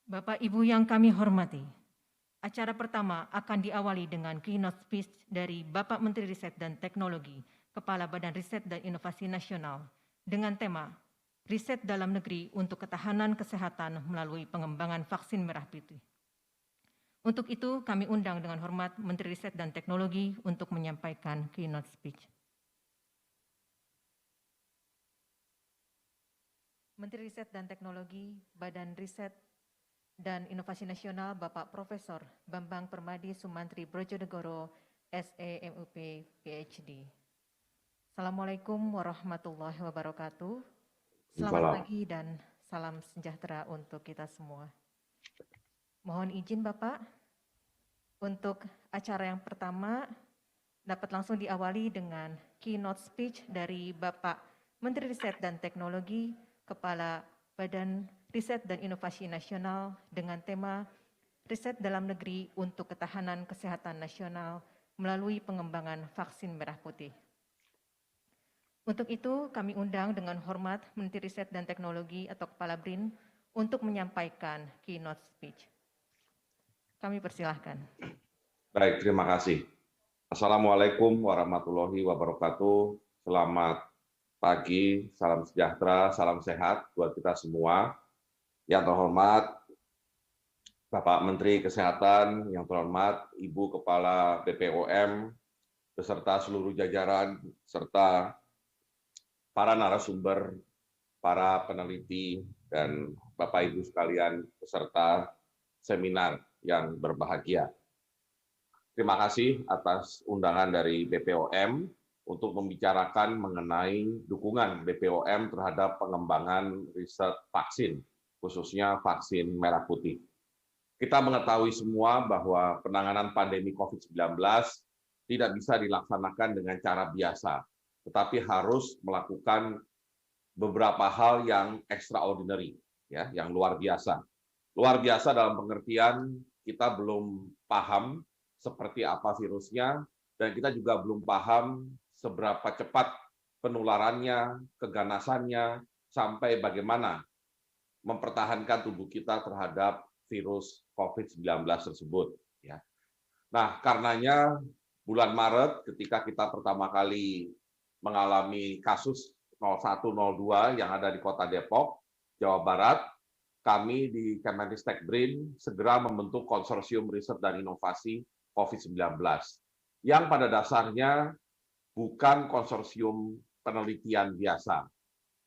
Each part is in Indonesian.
Bapak Ibu yang kami hormati, acara pertama akan diawali dengan keynote speech dari Bapak Menteri Riset dan Teknologi, Kepala Badan Riset dan Inovasi Nasional, dengan tema Riset Dalam Negeri untuk Ketahanan Kesehatan melalui Pengembangan Vaksin Merah Putih. Untuk itu, kami undang dengan hormat Menteri Riset dan Teknologi untuk menyampaikan keynote speech. Menteri Riset dan Teknologi, Badan Riset dan Inovasi Nasional Bapak Profesor Bambang Permadi Sumantri Brojonegoro, SEMUP, PhD. Assalamualaikum warahmatullahi wabarakatuh. Selamat Salam. pagi dan salam sejahtera untuk kita semua. Mohon izin Bapak, untuk acara yang pertama dapat langsung diawali dengan keynote speech dari Bapak Menteri Riset dan Teknologi, Kepala Badan Riset dan Inovasi Nasional dengan tema Riset Dalam Negeri untuk Ketahanan Kesehatan Nasional melalui Pengembangan Vaksin Merah Putih. Untuk itu, kami undang dengan hormat Menteri Riset dan Teknologi atau Kepala BRIN untuk menyampaikan keynote speech. Kami persilahkan. Baik, terima kasih. Assalamualaikum warahmatullahi wabarakatuh. Selamat pagi, salam sejahtera, salam sehat buat kita semua. Yang terhormat Bapak Menteri Kesehatan, yang terhormat Ibu Kepala BPOM, beserta seluruh jajaran, serta para narasumber, para peneliti, dan Bapak Ibu sekalian peserta seminar yang berbahagia. Terima kasih atas undangan dari BPOM untuk membicarakan mengenai dukungan BPOM terhadap pengembangan riset vaksin, khususnya vaksin merah putih. Kita mengetahui semua bahwa penanganan pandemi COVID-19 tidak bisa dilaksanakan dengan cara biasa, tetapi harus melakukan beberapa hal yang extraordinary, ya, yang luar biasa. Luar biasa dalam pengertian kita belum paham seperti apa virusnya, dan kita juga belum paham seberapa cepat penularannya, keganasannya, sampai bagaimana mempertahankan tubuh kita terhadap virus COVID-19 tersebut. Ya. Nah, karenanya bulan Maret ketika kita pertama kali mengalami kasus 0102 yang ada di Kota Depok, Jawa Barat, kami di Kemenristek BRIN segera membentuk konsorsium riset dan inovasi COVID-19 yang pada dasarnya bukan konsorsium penelitian biasa.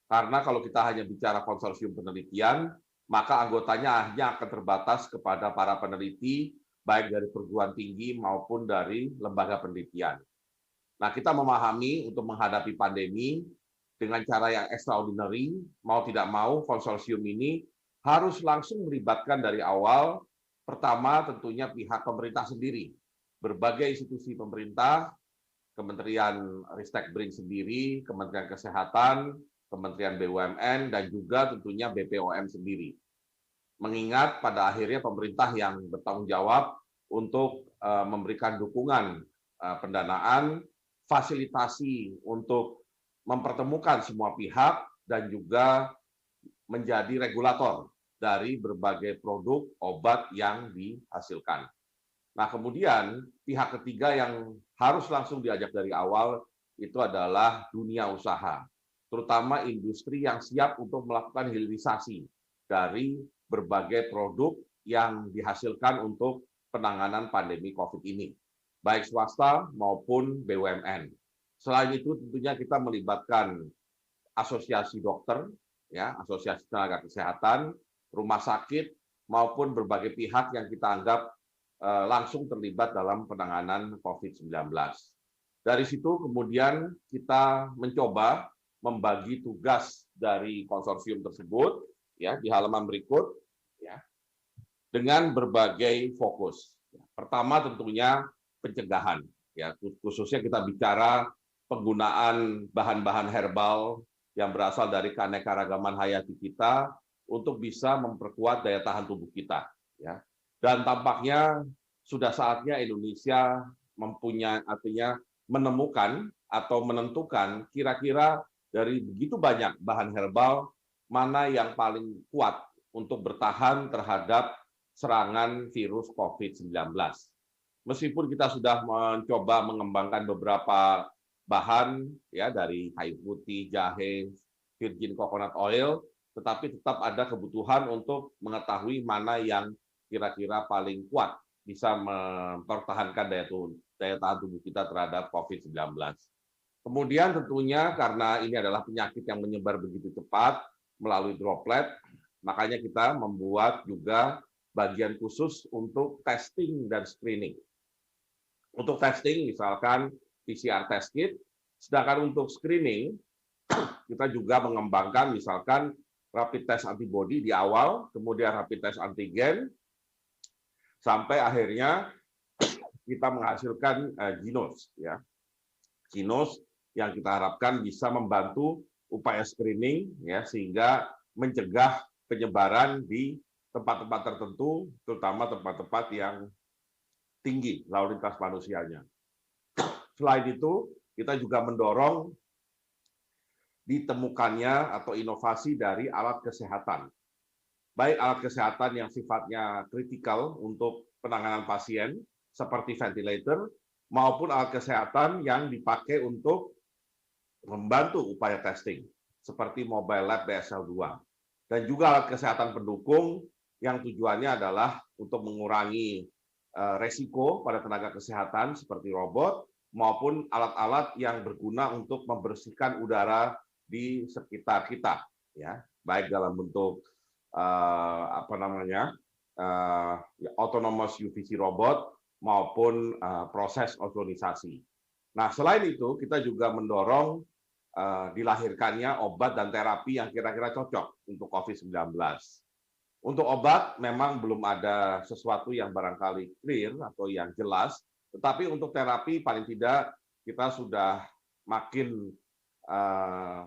Karena kalau kita hanya bicara konsorsium penelitian, maka anggotanya hanya akan terbatas kepada para peneliti, baik dari perguruan tinggi maupun dari lembaga penelitian. Nah, kita memahami untuk menghadapi pandemi dengan cara yang extraordinary, mau tidak mau konsorsium ini harus langsung melibatkan dari awal, pertama tentunya pihak pemerintah sendiri, berbagai institusi pemerintah, Kementerian Ristek BRIN sendiri, Kementerian Kesehatan, Kementerian BUMN, dan juga tentunya BPOM sendiri. Mengingat pada akhirnya pemerintah yang bertanggung jawab untuk memberikan dukungan pendanaan, fasilitasi untuk mempertemukan semua pihak, dan juga menjadi regulator dari berbagai produk obat yang dihasilkan. Nah, kemudian pihak ketiga yang harus langsung diajak dari awal itu adalah dunia usaha, terutama industri yang siap untuk melakukan hilirisasi dari berbagai produk yang dihasilkan untuk penanganan pandemi COVID ini, baik swasta maupun BUMN. Selain itu, tentunya kita melibatkan asosiasi dokter, ya, asosiasi tenaga kesehatan, rumah sakit, maupun berbagai pihak yang kita anggap langsung terlibat dalam penanganan COVID-19. Dari situ kemudian kita mencoba membagi tugas dari konsorsium tersebut, ya, di halaman berikut, ya, dengan berbagai fokus. Pertama tentunya pencegahan, ya, khususnya kita bicara penggunaan bahan-bahan herbal yang berasal dari keanekaragaman hayati kita untuk bisa memperkuat daya tahan tubuh kita, ya. Dan tampaknya sudah saatnya Indonesia mempunyai, artinya menemukan atau menentukan kira-kira dari begitu banyak bahan herbal mana yang paling kuat untuk bertahan terhadap serangan virus COVID-19. Meskipun kita sudah mencoba mengembangkan beberapa bahan ya dari kayu putih, jahe, virgin coconut oil, tetapi tetap ada kebutuhan untuk mengetahui mana yang kira-kira paling kuat bisa mempertahankan daya tahan tubuh kita terhadap COVID-19. Kemudian tentunya karena ini adalah penyakit yang menyebar begitu cepat melalui droplet, makanya kita membuat juga bagian khusus untuk testing dan screening. Untuk testing misalkan PCR test kit, sedangkan untuk screening kita juga mengembangkan misalkan rapid test antibody di awal, kemudian rapid test antigen, sampai akhirnya kita menghasilkan Ginos, ya. Ginos yang kita harapkan bisa membantu upaya screening, ya, sehingga mencegah penyebaran di tempat-tempat tertentu, terutama tempat-tempat yang tinggi lalu lintas manusianya. Selain itu, kita juga mendorong ditemukannya atau inovasi dari alat kesehatan. Baik alat kesehatan yang sifatnya kritikal untuk penanganan pasien, seperti ventilator, maupun alat kesehatan yang dipakai untuk membantu upaya testing, seperti mobile lab BSL-2. Dan juga alat kesehatan pendukung yang tujuannya adalah untuk mengurangi resiko pada tenaga kesehatan seperti robot, maupun alat-alat yang berguna untuk membersihkan udara di sekitar kita, ya, baik dalam bentuk autonomous UVC robot maupun proses ozonisasi. Nah, selain itu kita juga mendorong dilahirkannya obat dan terapi yang kira-kira cocok untuk COVID-19. Untuk obat memang belum ada sesuatu yang barangkali clear atau yang jelas, tetapi untuk terapi paling tidak kita sudah makin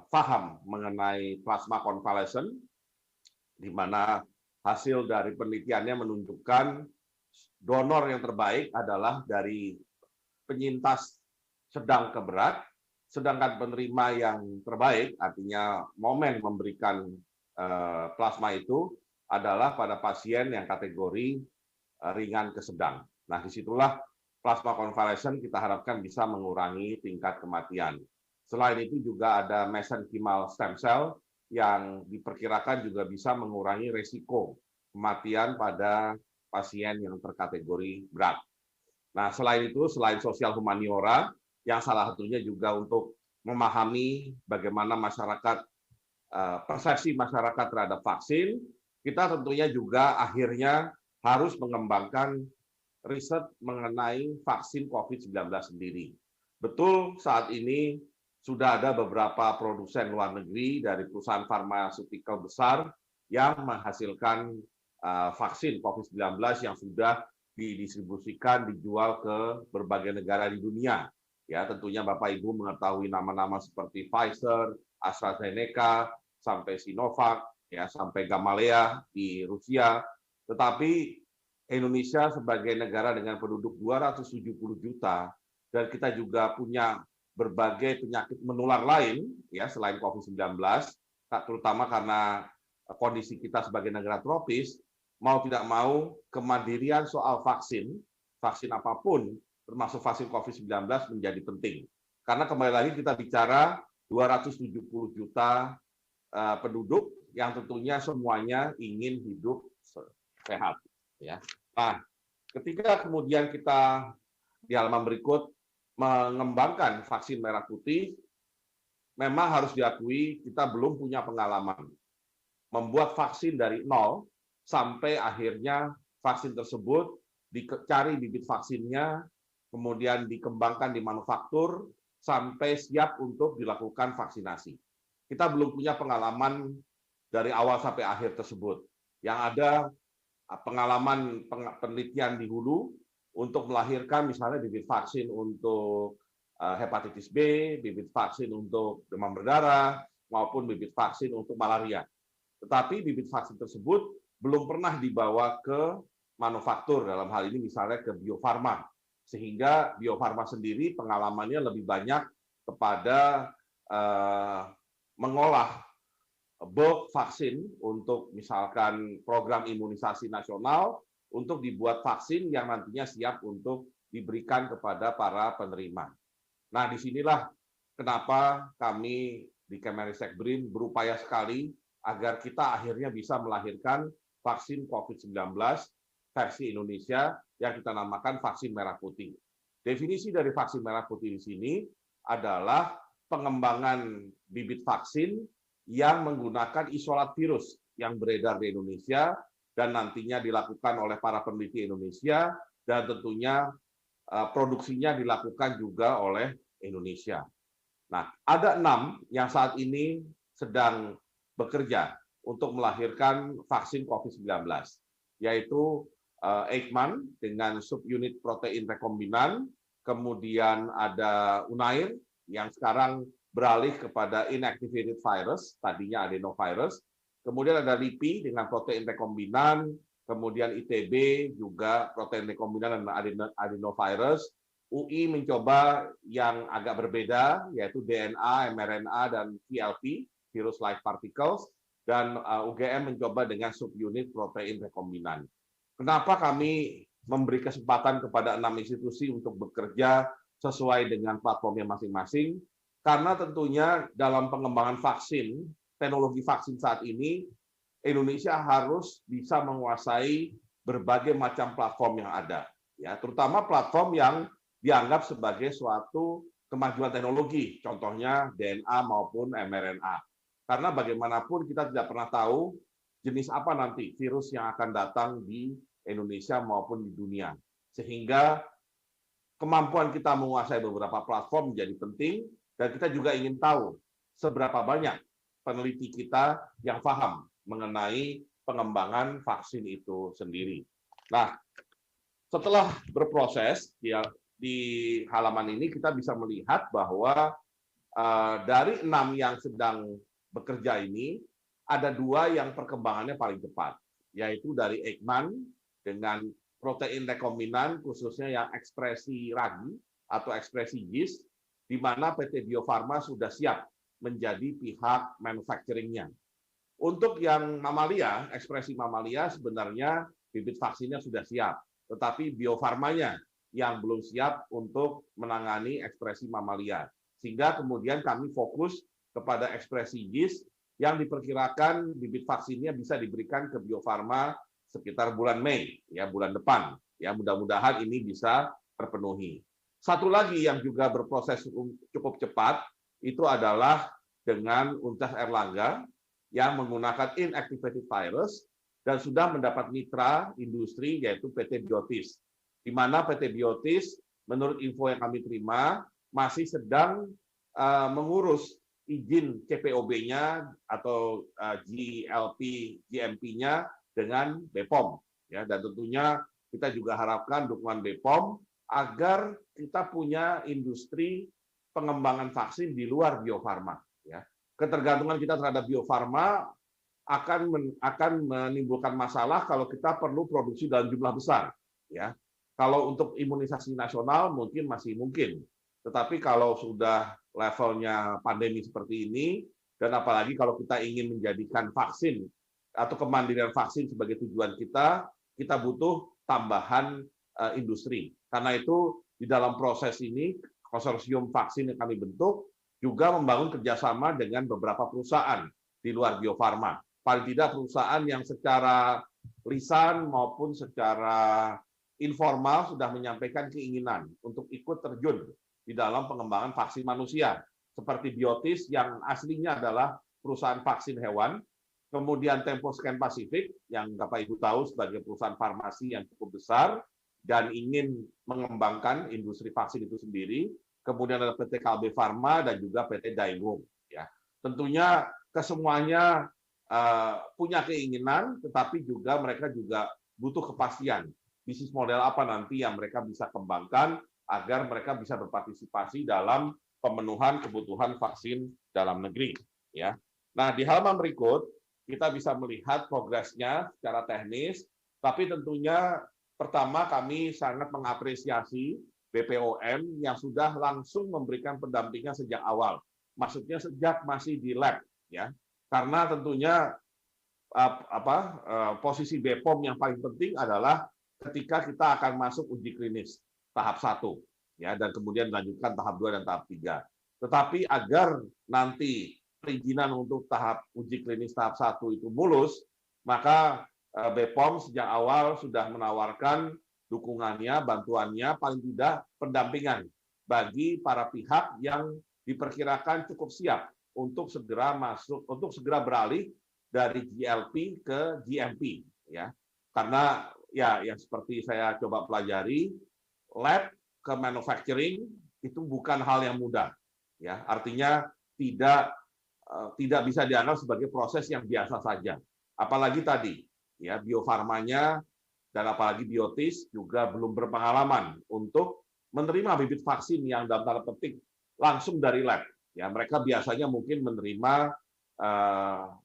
paham mengenai plasma convalescent, di mana hasil dari penelitiannya menunjukkan donor yang terbaik adalah dari penyintas sedang ke berat, sedangkan penerima yang terbaik, artinya momen memberikan plasma itu adalah pada pasien yang kategori ringan ke sedang. Nah, disitulah plasma convalescent kita harapkan bisa mengurangi tingkat kematian. Selain itu juga ada mesenchymal stem cell yang diperkirakan juga bisa mengurangi resiko kematian pada pasien yang terkategori berat. Nah, selain itu, selain sosial humaniora, yang salah satunya juga untuk memahami bagaimana masyarakat, persepsi masyarakat terhadap vaksin, kita tentunya juga akhirnya harus mengembangkan riset mengenai vaksin COVID-19 sendiri. Betul, saat ini sudah ada beberapa produsen luar negeri dari perusahaan farmaseutical besar yang menghasilkan vaksin COVID-19 yang sudah didistribusikan, dijual ke berbagai negara di dunia. Ya, tentunya Bapak Ibu mengetahui nama-nama seperti Pfizer, AstraZeneca, sampai Sinovac, ya, sampai Gamaleya di Rusia. Tetapi Indonesia sebagai negara dengan penduduk 270 juta, dan kita juga punya berbagai penyakit menular lain, ya, selain COVID-19, terutama karena kondisi kita sebagai negara tropis, mau tidak mau kemandirian soal vaksin apapun, termasuk vaksin COVID-19 menjadi penting. Karena kembali lagi kita bicara 270 juta penduduk yang tentunya semuanya ingin hidup sehat. Ya. Nah, ketika kemudian kita di halaman berikut mengembangkan vaksin merah putih, memang harus diakui kita belum punya pengalaman membuat vaksin dari nol sampai akhirnya vaksin tersebut dicari bibit vaksinnya, kemudian dikembangkan di manufaktur sampai siap untuk dilakukan vaksinasi. Kita belum punya pengalaman dari awal sampai akhir tersebut. Yang ada pengalaman penelitian di hulu untuk melahirkan misalnya bibit vaksin untuk hepatitis B, bibit vaksin untuk demam berdarah, maupun bibit vaksin untuk malaria. Tetapi bibit vaksin tersebut belum pernah dibawa ke manufaktur, dalam hal ini misalnya ke Bio Farma. Sehingga Bio Farma sendiri pengalamannya lebih banyak kepada mengolah bulk vaksin untuk misalkan program imunisasi nasional untuk dibuat vaksin yang nantinya siap untuk diberikan kepada para penerima. Nah, disinilah kenapa kami di Kemenristek BRIN berupaya sekali agar kita akhirnya bisa melahirkan vaksin COVID-19 versi Indonesia yang kita namakan vaksin merah putih. Definisi dari vaksin merah putih di sini adalah pengembangan bibit vaksin yang menggunakan isolat virus yang beredar di Indonesia dan nantinya dilakukan oleh para peneliti Indonesia dan tentunya produksinya dilakukan juga oleh Indonesia. Nah, ada 6 yang saat ini sedang bekerja untuk melahirkan vaksin COVID-19, yaitu Eijkman dengan subunit protein rekombinan, kemudian ada Unair yang sekarang beralih kepada inactivated virus, tadinya adenovirus, kemudian ada LIPI dengan protein rekombinan, kemudian ITB juga protein rekombinan dan adenovirus, UI mencoba yang agak berbeda, yaitu DNA, mRNA, dan VLP, virus like particles, dan UGM mencoba dengan subunit protein rekombinan. Kenapa kami memberi kesempatan kepada 6 institusi untuk bekerja sesuai dengan platformnya masing-masing? Karena tentunya dalam pengembangan vaksin, teknologi vaksin saat ini, Indonesia harus bisa menguasai berbagai macam platform yang ada, ya, terutama platform yang dianggap sebagai suatu kemajuan teknologi, contohnya DNA maupun mRNA. Karena bagaimanapun kita tidak pernah tahu jenis apa nanti virus yang akan datang di Indonesia maupun di dunia. Sehingga kemampuan kita menguasai beberapa platform menjadi penting, dan kita juga ingin tahu seberapa banyak peneliti kita yang paham mengenai pengembangan vaksin itu sendiri. Nah, setelah berproses ya, di halaman ini kita bisa melihat bahwa dari 6 yang sedang bekerja ini, ada 2 yang perkembangannya paling cepat, yaitu dari Eijkman dengan protein rekombinan, khususnya yang ekspresi ragi atau ekspresi GIS, di mana PT Bio Farma sudah siap menjadi pihak manufacturing-nya. Untuk yang mamalia, ekspresi mamalia sebenarnya bibit vaksinnya sudah siap, tetapi Bio Farmanya yang belum siap untuk menangani ekspresi mamalia. Sehingga kemudian kami fokus kepada ekspresi GIS yang diperkirakan bibit vaksinnya bisa diberikan ke Bio Farma sekitar bulan Mei, ya, bulan depan. Ya, mudah-mudahan ini bisa terpenuhi. Satu lagi yang juga berproses cukup cepat itu adalah dengan Universitas Airlangga yang menggunakan inactivated virus dan sudah mendapat mitra industri yaitu PT Biotis. Di mana PT Biotis, menurut info yang kami terima, masih sedang mengurus izin CPOB-nya atau GMP-nya dengan BPOM. Ya, dan tentunya kita juga harapkan dukungan BPOM agar kita punya industri pengembangan vaksin di luar Bio Farma. Ya. Ketergantungan kita terhadap Bio Farma akan menimbulkan masalah kalau kita perlu produksi dalam jumlah besar. Ya. Kalau untuk imunisasi nasional mungkin masih mungkin, tetapi kalau sudah levelnya pandemi seperti ini, dan apalagi kalau kita ingin menjadikan vaksin atau kemandirian vaksin sebagai tujuan kita butuh tambahan industri. Karena itu di dalam proses ini, konsorsium vaksin yang kami bentuk juga membangun kerjasama dengan beberapa perusahaan di luar Bio Farma. Paling tidak perusahaan yang secara lisan maupun secara informal sudah menyampaikan keinginan untuk ikut terjun di dalam pengembangan vaksin manusia, seperti Biotis yang aslinya adalah perusahaan vaksin hewan, kemudian Temposcan Pacific yang Bapak Ibu tahu sebagai perusahaan farmasi yang cukup besar dan ingin mengembangkan industri vaksin itu sendiri, kemudian ada PT Kalbe Farma dan juga PT Daewoo. Ya, tentunya kesemuanya punya keinginan, tetapi juga mereka juga butuh kepastian bisnis model apa nanti yang mereka bisa kembangkan agar mereka bisa berpartisipasi dalam pemenuhan kebutuhan vaksin dalam negeri. Ya. Nah, di halaman berikut kita bisa melihat progresnya secara teknis, tapi tentunya pertama kami sangat mengapresiasi BPOM yang sudah langsung memberikan pendampingan sejak awal. Maksudnya sejak masih di lab, ya. Karena tentunya posisi BPOM yang paling penting adalah ketika kita akan masuk uji klinis tahap 1, ya, dan kemudian dilanjutkan tahap 2 dan tahap 3. Tetapi agar nanti perizinan untuk tahap uji klinis tahap 1 itu mulus, maka BPOM sejak awal sudah menawarkan dukungannya, bantuannya, paling tidak pendampingan bagi para pihak yang diperkirakan cukup siap untuk segera masuk, untuk segera beralih dari GLP ke GMP, ya. Karena ya yang seperti saya coba pelajari, lab ke manufacturing itu bukan hal yang mudah, ya. Artinya tidak bisa dianggap sebagai proses yang biasa saja. Apalagi tadi, ya, biofarmanya dan apalagi biotis juga belum berpengalaman untuk menerima bibit vaksin yang dalam tanda petik langsung dari lab. Ya, mereka biasanya mungkin menerima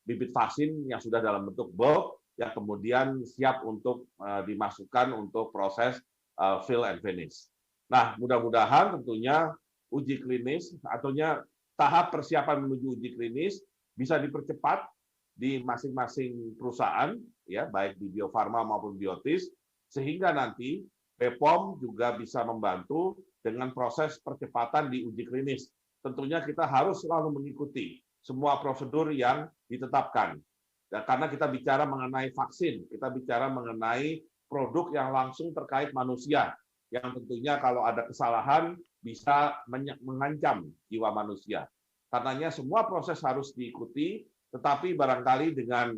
bibit vaksin yang sudah dalam bentuk bulk yang kemudian siap untuk dimasukkan untuk proses fill and finish. Nah, mudah-mudahan tentunya uji klinis atau tahap persiapan menuju uji klinis bisa dipercepat di masing-masing perusahaan, ya, baik di Bio Farma maupun Biotis, sehingga nanti BPOM juga bisa membantu dengan proses percepatan di uji klinis. Tentunya kita harus selalu mengikuti semua prosedur yang ditetapkan. Dan karena kita bicara mengenai vaksin, kita bicara mengenai produk yang langsung terkait manusia, yang tentunya kalau ada kesalahan bisa mengancam jiwa manusia. Karenanya semua proses harus diikuti, tetapi barangkali dengan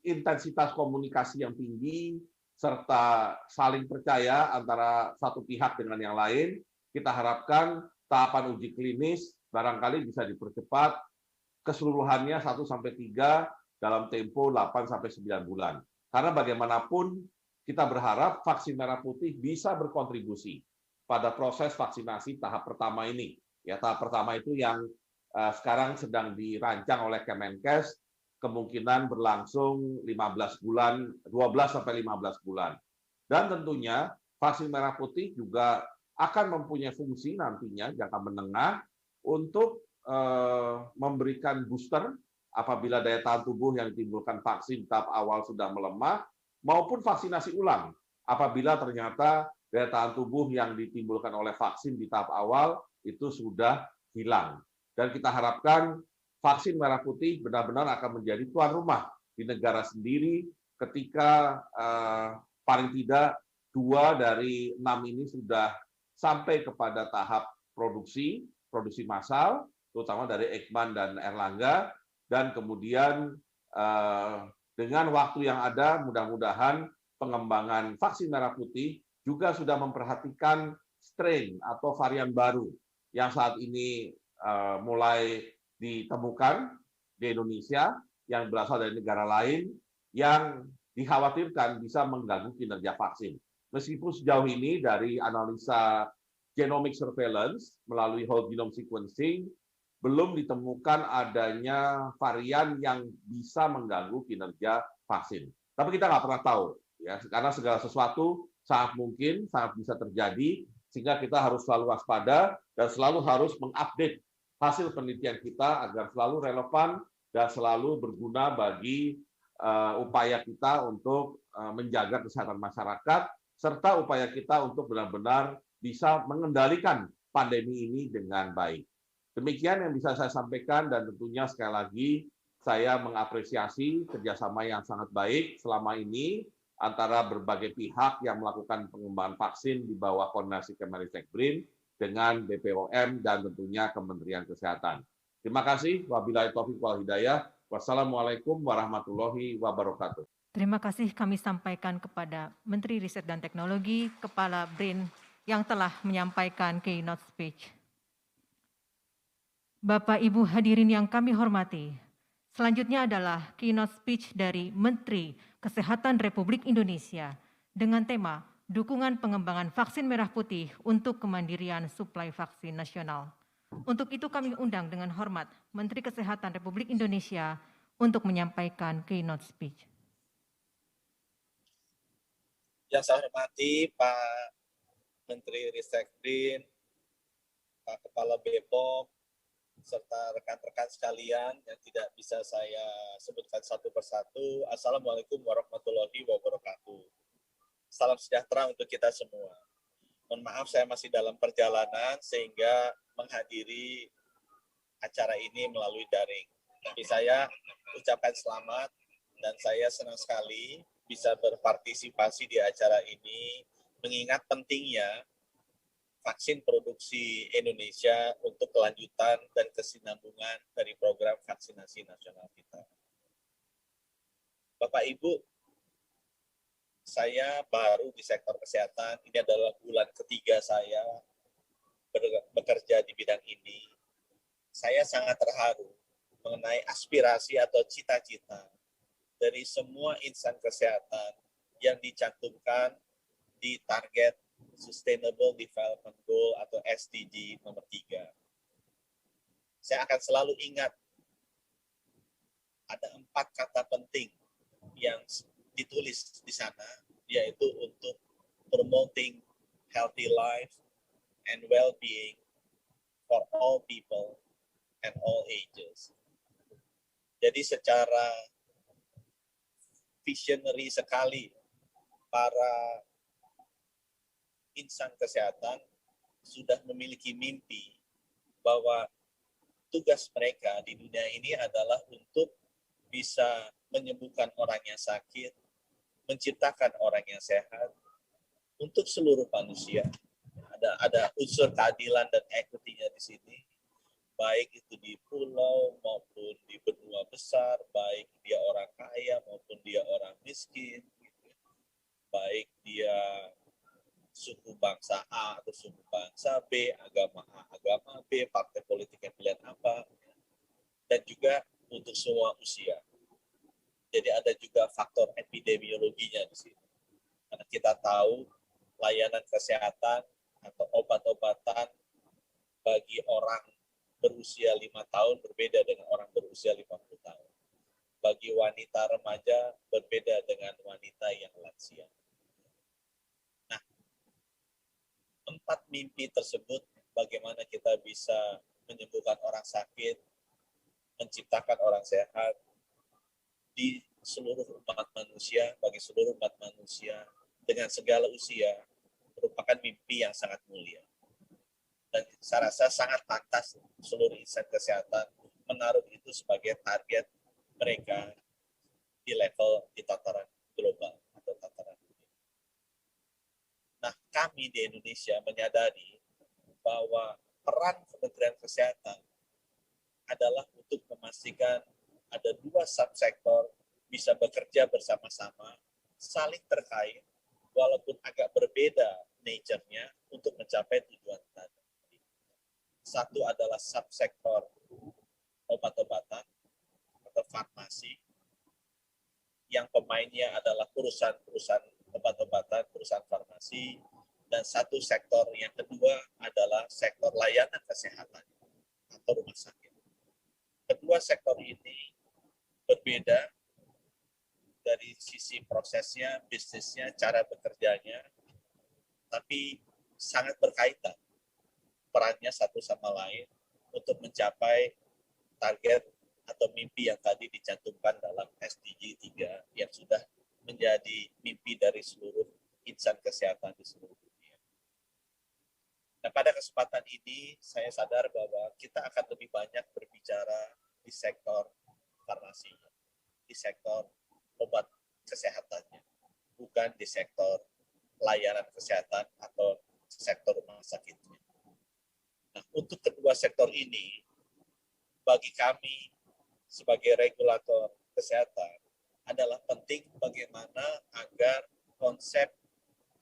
intensitas komunikasi yang tinggi serta saling percaya antara satu pihak dengan yang lain, kita harapkan tahapan uji klinis barangkali bisa dipercepat keseluruhannya 1-3 dalam tempo 8-9 bulan. Karena bagaimanapun kita berharap vaksin merah putih bisa berkontribusi pada proses vaksinasi tahap pertama ini. Ya, tahap pertama itu yang sekarang sedang dirancang oleh Kemenkes, kemungkinan berlangsung 15 bulan, 12-15 bulan. Dan tentunya vaksin merah putih juga akan mempunyai fungsi nantinya jangka menengah untuk memberikan booster apabila daya tahan tubuh yang ditimbulkan vaksin tahap awal sudah melemah, maupun vaksinasi ulang apabila ternyata daya tahan tubuh yang ditimbulkan oleh vaksin di tahap awal itu sudah hilang. Dan kita harapkan vaksin merah putih benar-benar akan menjadi tuan rumah di negara sendiri ketika paling tidak 2 dari 6 ini sudah sampai kepada tahap produksi massal, terutama dari Eijkman dan Erlangga, dan kemudian dengan waktu yang ada, mudah-mudahan pengembangan vaksin merah putih juga sudah memperhatikan strain atau varian baru yang saat ini mulai ditemukan di Indonesia yang berasal dari negara lain yang dikhawatirkan bisa mengganggu kinerja vaksin. Meskipun sejauh ini dari analisa genomic surveillance melalui whole genome sequencing belum ditemukan adanya varian yang bisa mengganggu kinerja vaksin. Tapi kita nggak pernah tahu, ya, karena segala sesuatu sangat mungkin, sangat bisa terjadi, sehingga kita harus selalu waspada dan selalu harus mengupdate hasil penelitian kita agar selalu relevan dan selalu berguna bagi upaya kita untuk menjaga kesehatan masyarakat, serta upaya kita untuk benar-benar bisa mengendalikan pandemi ini dengan baik. Demikian yang bisa saya sampaikan, dan tentunya sekali lagi saya mengapresiasi kerjasama yang sangat baik selama ini antara berbagai pihak yang melakukan pengembangan vaksin di bawah koordinasi Kemenristek-Brin dengan BPOM dan tentunya Kementerian Kesehatan. Terima kasih. Wabillahi taufiq wal hidayah. Wassalamualaikum warahmatullahi wabarakatuh. Terima kasih kami sampaikan kepada Menteri Riset dan Teknologi, Kepala BRIN yang telah menyampaikan keynote speech. Bapak Ibu hadirin yang kami hormati, selanjutnya adalah keynote speech dari Menteri Kesehatan Republik Indonesia dengan tema Dukungan Pengembangan Vaksin Merah Putih untuk Kemandirian Suplai Vaksin Nasional. Untuk itu kami undang dengan hormat Menteri Kesehatan Republik Indonesia untuk menyampaikan keynote speech. Yang saya hormati Pak Menteri Ristek-Brin, Pak Kepala BPOM, serta rekan-rekan sekalian yang tidak bisa saya sebutkan satu persatu. Assalamualaikum warahmatullahi wabarakatuh. Salam sejahtera untuk kita semua. Mohon maaf saya masih dalam perjalanan sehingga menghadiri acara ini melalui daring. Tapi saya ucapkan selamat dan saya senang sekali bisa berpartisipasi di acara ini mengingat pentingnya vaksin produksi Indonesia untuk kelanjutan dan kesinambungan dari program vaksinasi nasional kita. Bapak Ibu, saya baru di sektor kesehatan, ini adalah bulan ketiga saya bekerja di bidang ini. Saya sangat terharu mengenai aspirasi atau cita-cita dari semua insan kesehatan yang dicantumkan di target Sustainable Development Goal atau SDG nomor 3. Saya akan selalu ingat ada 4 kata penting yang ditulis di sana, yaitu untuk promoting healthy life and well-being for all people and all ages. Jadi secara visionary sekali para insan kesehatan sudah memiliki mimpi bahwa tugas mereka di dunia ini adalah untuk bisa menyembuhkan orang yang sakit, menciptakan orang yang sehat untuk seluruh manusia. Ada unsur keadilan dan equity-nya di sini, baik itu di pulau maupun di benua besar, baik dia orang kaya maupun dia orang miskin, baik dia suku bangsa A atau suku bangsa B, agama A, agama B, partai politik yang pilihan apa, dan juga untuk semua usia. Jadi ada juga faktor epidemiologinya di sini. Karena kita tahu layanan kesehatan atau obat-obatan bagi orang berusia 5 tahun berbeda dengan orang berusia 50 tahun. Bagi wanita remaja berbeda dengan wanita yang lansia. Nah, 4 mimpi tersebut, bagaimana kita bisa menyembuhkan orang sakit, menciptakan orang sehat di seluruh umat manusia, bagi seluruh umat manusia dengan segala usia, merupakan mimpi yang sangat mulia. Dan saya rasa sangat pantas seluruh insan kesehatan menaruh itu sebagai target mereka di tataran global atau tataran dunia. Nah, kami di Indonesia menyadari bahwa peran Kementerian Kesehatan adalah untuk memastikan ada 2 subsektor bisa bekerja bersama-sama, saling terkait, walaupun agak berbeda nature-nya untuk mencapai tujuan tadi. Satu adalah subsektor obat-obatan atau farmasi, yang pemainnya adalah perusahaan-perusahaan obat-obatan, perusahaan farmasi, dan satu sektor yang kedua adalah sektor layanan kesehatan atau rumah sakit. Kedua sektor ini berbeda dari sisi prosesnya, bisnisnya, cara bekerjanya, tapi sangat berkaitan perannya satu sama lain untuk mencapai target atau mimpi yang tadi dicantumkan dalam SDG 3 yang sudah menjadi mimpi dari seluruh insan kesehatan di seluruh dunia. Nah, pada kesempatan ini saya sadar bahwa kita akan lebih banyak berbicara di sektor farmasi, di sektor obat kesehatannya, bukan di sektor layanan kesehatan atau sektor rumah sakitnya. Nah, untuk kedua sektor ini, bagi kami sebagai regulator kesehatan adalah penting bagaimana agar konsep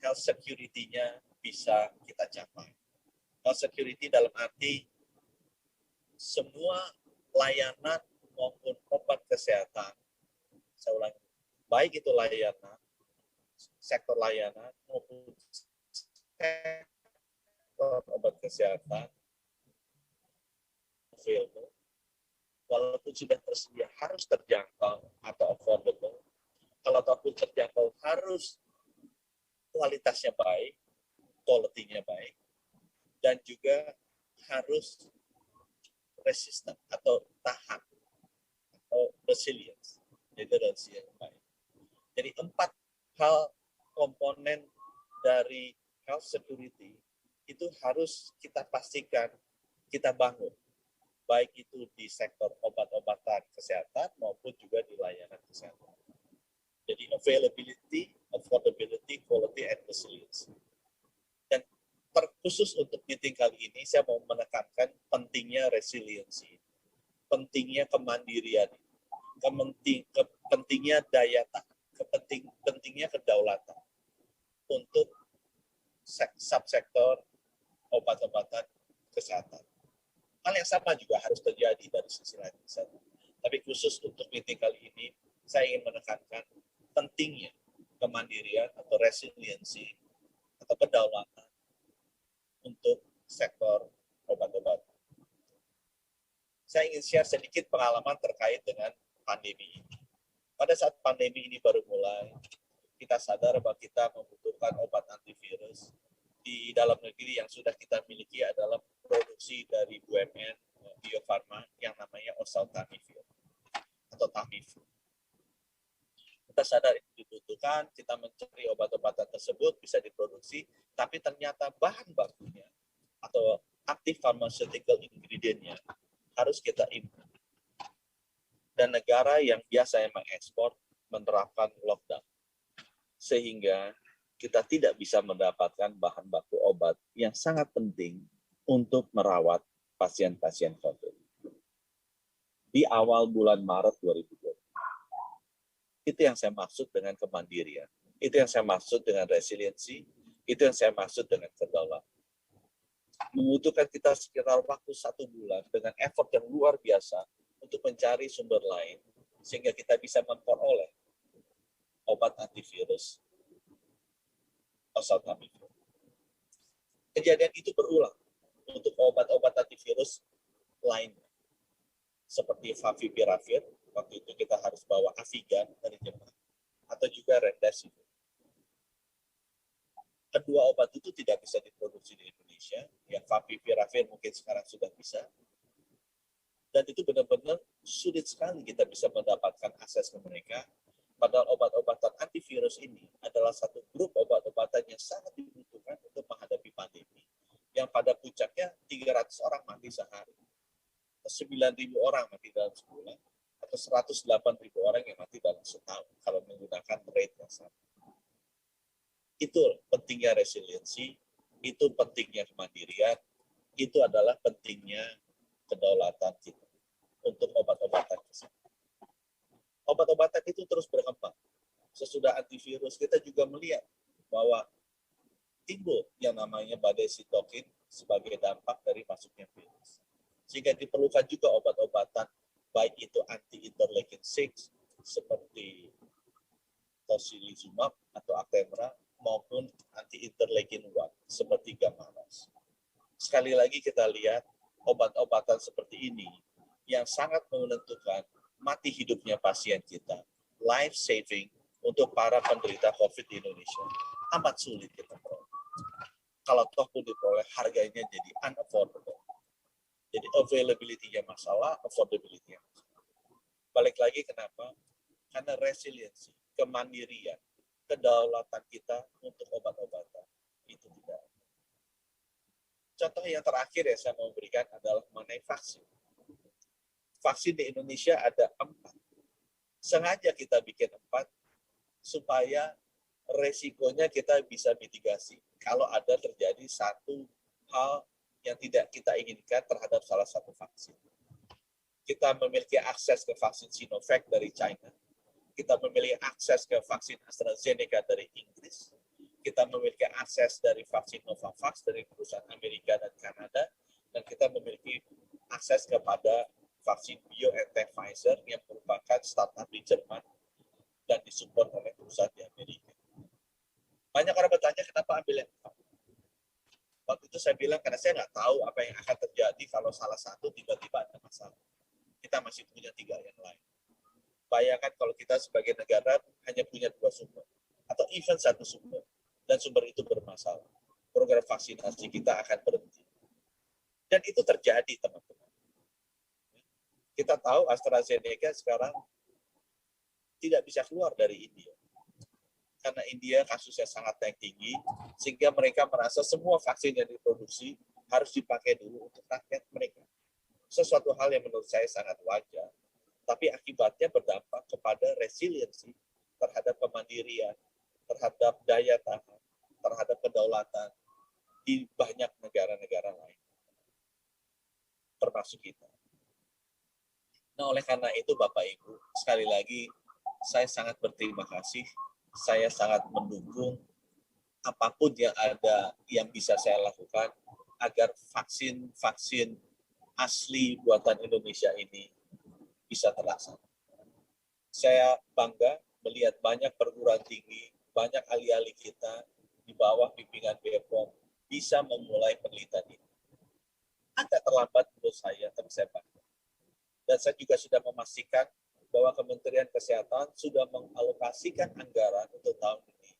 health security-nya bisa kita capai. Health security dalam arti semua layanan maupun obat kesehatan, saya ulangi, baik itu layanan, sektor layanan maupun sektor obat kesehatan, available, walaupun sudah tersedia harus terjangkau atau affordable. Kalau ataupun terjangkau harus kualitasnya baik, quality-nya baik, dan juga harus resistant atau tahan atau resilience. Jadi resilience yang baik. Jadi 4 hal komponen dari health security itu harus kita pastikan kita bangun, baik itu di sektor obat-obatan kesehatan maupun juga di layanan kesehatan. Jadi availability, affordability, quality, and resilience. Dan terkhusus untuk meeting kali ini, saya mau menekankan pentingnya resiliensi, pentingnya kemandirian, pentingnya daya tahan, pentingnya kedaulatan untuk subsektor obat-obatan kesehatan. Hal yang sama juga harus terjadi dari sisi lain. Tapi khusus untuk meeting kali ini, saya ingin menekankan pentingnya kemandirian atau resiliensi atau kedaulatan untuk sektor obat-obatan. Saya ingin share sedikit pengalaman terkait dengan pandemi ini. Pada saat pandemi ini baru mulai, kita sadar bahwa kita membutuhkan obat antivirus. Di dalam negeri yang sudah kita miliki adalah produksi dari BUMN Bio Farma yang namanya oseltamivir atau Tamiflu. Kita sadar itu dibutuhkan, kita mencari obat-obatan tersebut bisa diproduksi, tapi ternyata bahan bakunya atau aktif pharmaceutical ingredient-nya harus kita import. Dan negara yang biasa mengekspor menerapkan lockdown. Sehingga kita tidak bisa mendapatkan bahan baku obat yang sangat penting untuk merawat pasien-pasien COVID. Di awal bulan Maret 2020. Itu yang saya maksud dengan kemandirian. Itu yang saya maksud dengan resiliensi. Itu yang saya maksud dengan kedaulatan. Membutuhkan kita sekitar waktu 1 bulan dengan effort yang luar biasa untuk mencari sumber lain sehingga kita bisa memperoleh obat antivirus oseltamivir. Kejadian itu berulang untuk obat-obat antivirus lainnya seperti favipiravir, waktu itu kita harus bawa Avigan dari Jepang, atau juga remdesivir. Kedua obat itu tidak bisa diproduksi di Indonesia, yang favipiravir mungkin sekarang sudah bisa, dan itu benar-benar sulit sekali kita bisa mendapatkan akses ke mereka, padahal obat-obatan antivirus ini adalah satu grup obat-obatan yang sangat dibutuhkan untuk menghadapi pandemi, yang pada puncaknya 300 orang mati sehari, 9.000 orang mati dalam sebulan, atau 108.000 orang yang mati dalam setahun, kalau menggunakan rate yang sama. Itu pentingnya resiliensi, itu pentingnya kemandirian, itu adalah pentingnya kedaulatan kita untuk obat-obatan kesehatan. Obat-obatan itu terus berkembang. Sesudah antivirus, kita juga melihat bahwa timbul yang namanya badai sitokin sebagai dampak dari masuknya virus. Sehingga diperlukan juga obat-obatan, baik itu anti-interleukin 6, seperti tocilizumab atau Actemra, maupun anti-interleukin 1, seperti Gammaras. Sekali lagi kita lihat, obat-obatan seperti ini yang sangat menentukan mati hidupnya pasien kita, life saving untuk para penderita COVID di Indonesia, amat sulit kita peroleh. Kalau toh pun diperoleh, harganya jadi unaffordable. Jadi availability-nya masalah, affordability-nya masalah. Balik lagi kenapa? Karena resiliensi, kemandirian, kedaulatan kita untuk obat-obatan itu tidak. Contoh yang terakhir yang saya mau berikan adalah mengenai vaksin. Vaksin di Indonesia ada 4. Sengaja kita bikin 4 supaya resikonya kita bisa mitigasi kalau ada terjadi satu hal yang tidak kita inginkan terhadap salah satu vaksin. Kita memiliki akses ke vaksin Sinovac dari China. Kita memiliki akses ke vaksin AstraZeneca dari Inggris. Kita memiliki akses dari vaksin Novavax dari perusahaan Amerika dan Kanada. Dan kita memiliki akses kepada vaksin BioNTech Pfizer yang merupakan startup di Jerman dan disupport oleh perusahaan di Amerika. Banyak orang bertanya kenapa ambil yang 4. Waktu itu saya bilang karena saya nggak tahu apa yang akan terjadi kalau salah satu tiba-tiba ada masalah. Kita masih punya 3 yang lain. Bayangkan kalau kita sebagai negara hanya punya 2 sumber atau even 1 sumber dan sumber itu bermasalah. Program vaksinasi kita akan berhenti. Dan itu terjadi, teman-teman. Kita tahu AstraZeneca sekarang tidak bisa keluar dari India. Karena India kasusnya sangat naik tinggi, sehingga mereka merasa semua vaksin yang diproduksi harus dipakai dulu untuk rakyat mereka. Sesuatu hal yang menurut saya sangat wajar, tapi akibatnya berdampak kepada resiliensi terhadap kemandirian, terhadap daya tahan, terhadap kedaulatan di banyak negara-negara lain, termasuk kita. Nah, oleh karena itu Bapak Ibu, sekali lagi saya sangat berterima kasih, saya sangat mendukung apapun yang ada yang bisa saya lakukan agar vaksin-vaksin asli buatan Indonesia ini bisa terlaksana. Saya bangga melihat banyak perguruan tinggi, banyak ahli-ahli kita di bawah bimbingan BPOM bisa memulai penelitian ini. Agak terlambat menurut saya, tapi saya bangga. Dan saya juga sudah memastikan bahwa Kementerian Kesehatan sudah mengalokasikan anggaran untuk tahun ini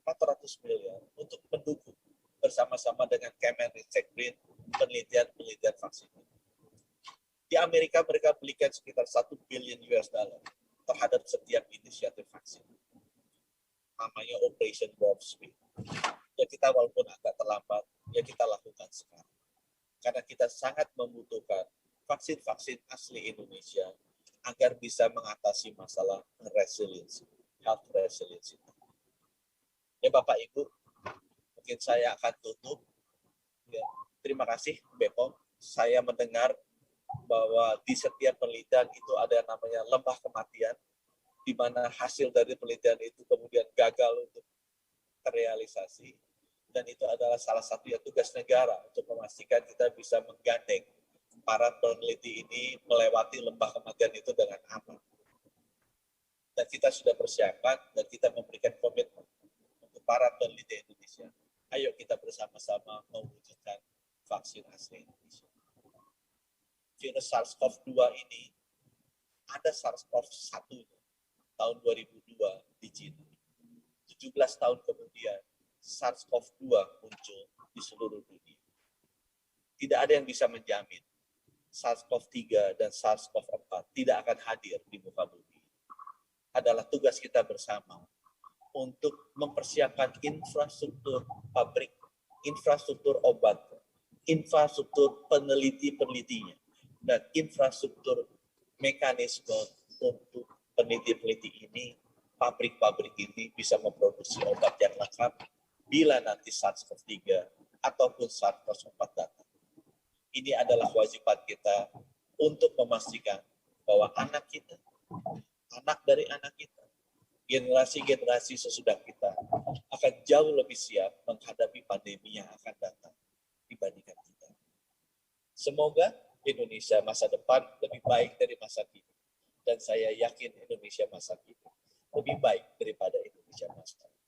400 miliar untuk mendukung bersama-sama dengan Kemenristek-Brin penelitian vaksin. Di Amerika mereka belikan sekitar 1 billion US dollar terhadap setiap inisiatif vaksin. Namanya Operation Warp Speed. Ya kita walaupun agak terlambat, ya kita lakukan sekarang. Karena kita sangat membutuhkan vaksin-vaksin asli Indonesia agar bisa mengatasi masalah resiliensi, health resiliency. Ya Bapak Ibu, mungkin saya akan tutup. Ya, terima kasih BPOM. Saya mendengar bahwa di setiap penelitian itu ada yang namanya lembah kematian, di mana hasil dari penelitian itu kemudian gagal untuk terrealisasi. Dan itu adalah salah satu tugas negara untuk memastikan kita bisa menggandeng para peneliti ini melewati lembah kematian itu dengan aman. Dan kita sudah persiapan dan kita memberikan komitmen untuk para peneliti Indonesia. Ayo kita bersama-sama mewujudkan vaksin asli Indonesia. Virus SARS-CoV-2 ini ada SARS-CoV-1 tahun 2002 di Cina. 17 tahun kemudian SARS-CoV-2 muncul di seluruh dunia. Tidak ada yang bisa menjamin SARS-CoV-3 dan SARS-CoV-4 tidak akan hadir di muka bumi. Adalah tugas kita bersama untuk mempersiapkan infrastruktur pabrik, infrastruktur obat, infrastruktur peneliti-penelitinya, dan infrastruktur mekanisme untuk peneliti-peneliti ini, pabrik-pabrik ini bisa memproduksi obat yang lengkap bila nanti SARS-CoV-3 ataupun SARS-CoV-4 datang. Ini adalah kewajiban kita untuk memastikan bahwa anak kita, anak dari anak kita, generasi-generasi sesudah kita akan jauh lebih siap menghadapi pandemi yang akan datang dibandingkan kita. Semoga Indonesia masa depan lebih baik dari masa kini. Dan saya yakin Indonesia masa kini lebih baik daripada Indonesia masa lalu.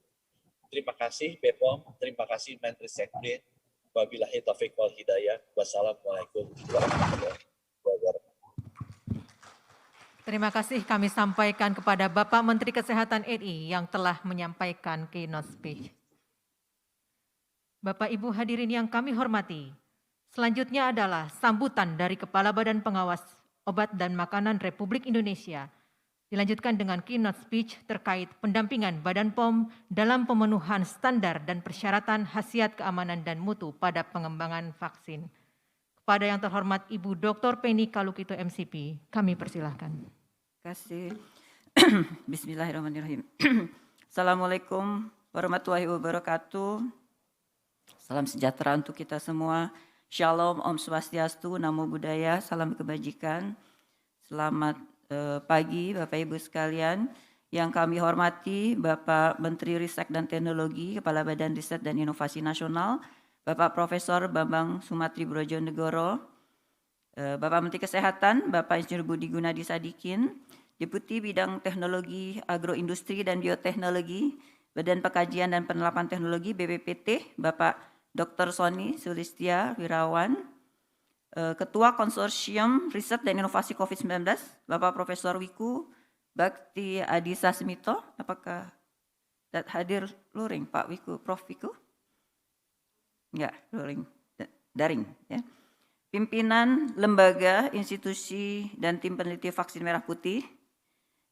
Terima kasih BPOM, terima kasih Menristek-Brin. Wabillahi taufiq wal hidayah. Wassalamualaikum warahmatullahi wabarakatuh. Terima kasih kami sampaikan kepada Bapak Menteri Kesehatan RI yang telah menyampaikan keynote speech. Bapak Ibu hadirin yang kami hormati, selanjutnya adalah sambutan dari Kepala Badan Pengawas Obat dan Makanan Republik Indonesia, dilanjutkan dengan keynote speech terkait pendampingan Badan POM dalam pemenuhan standar dan persyaratan khasiat keamanan dan mutu pada pengembangan vaksin. Kepada yang terhormat Ibu Dr. Penny Kalukito MCP, kami persilahkan. Terima kasih. Bismillahirrahmanirrahim. Assalamualaikum warahmatullahi wabarakatuh. Salam sejahtera untuk kita semua. Shalom, Om Swastiastu, Namo Buddhaya, salam kebajikan. Selamat pagi Bapak Ibu sekalian. Yang kami hormati Bapak Menteri Ristek dan Teknologi, Kepala Badan Riset dan Inovasi Nasional, Bapak Profesor Bambang Sumatri Brojonegoro, Bapak Menteri Kesehatan, Bapak Insinyur Budi Gunadi Sadikin, Deputi Bidang Teknologi Agroindustri dan Bioteknologi, Badan Pengkajian dan Penerapan Teknologi BPPT, Bapak Dr. Sony Sulistia Wirawan, Ketua Konsorsium Riset dan Inovasi COVID-19, Bapak Profesor Wiku Bakti Adi Sasmito, apakah hadir luring Pak Wiku, Prof Wiku? Enggak, luring, daring ya. pimpinan lembaga, institusi, dan tim peneliti vaksin merah putih,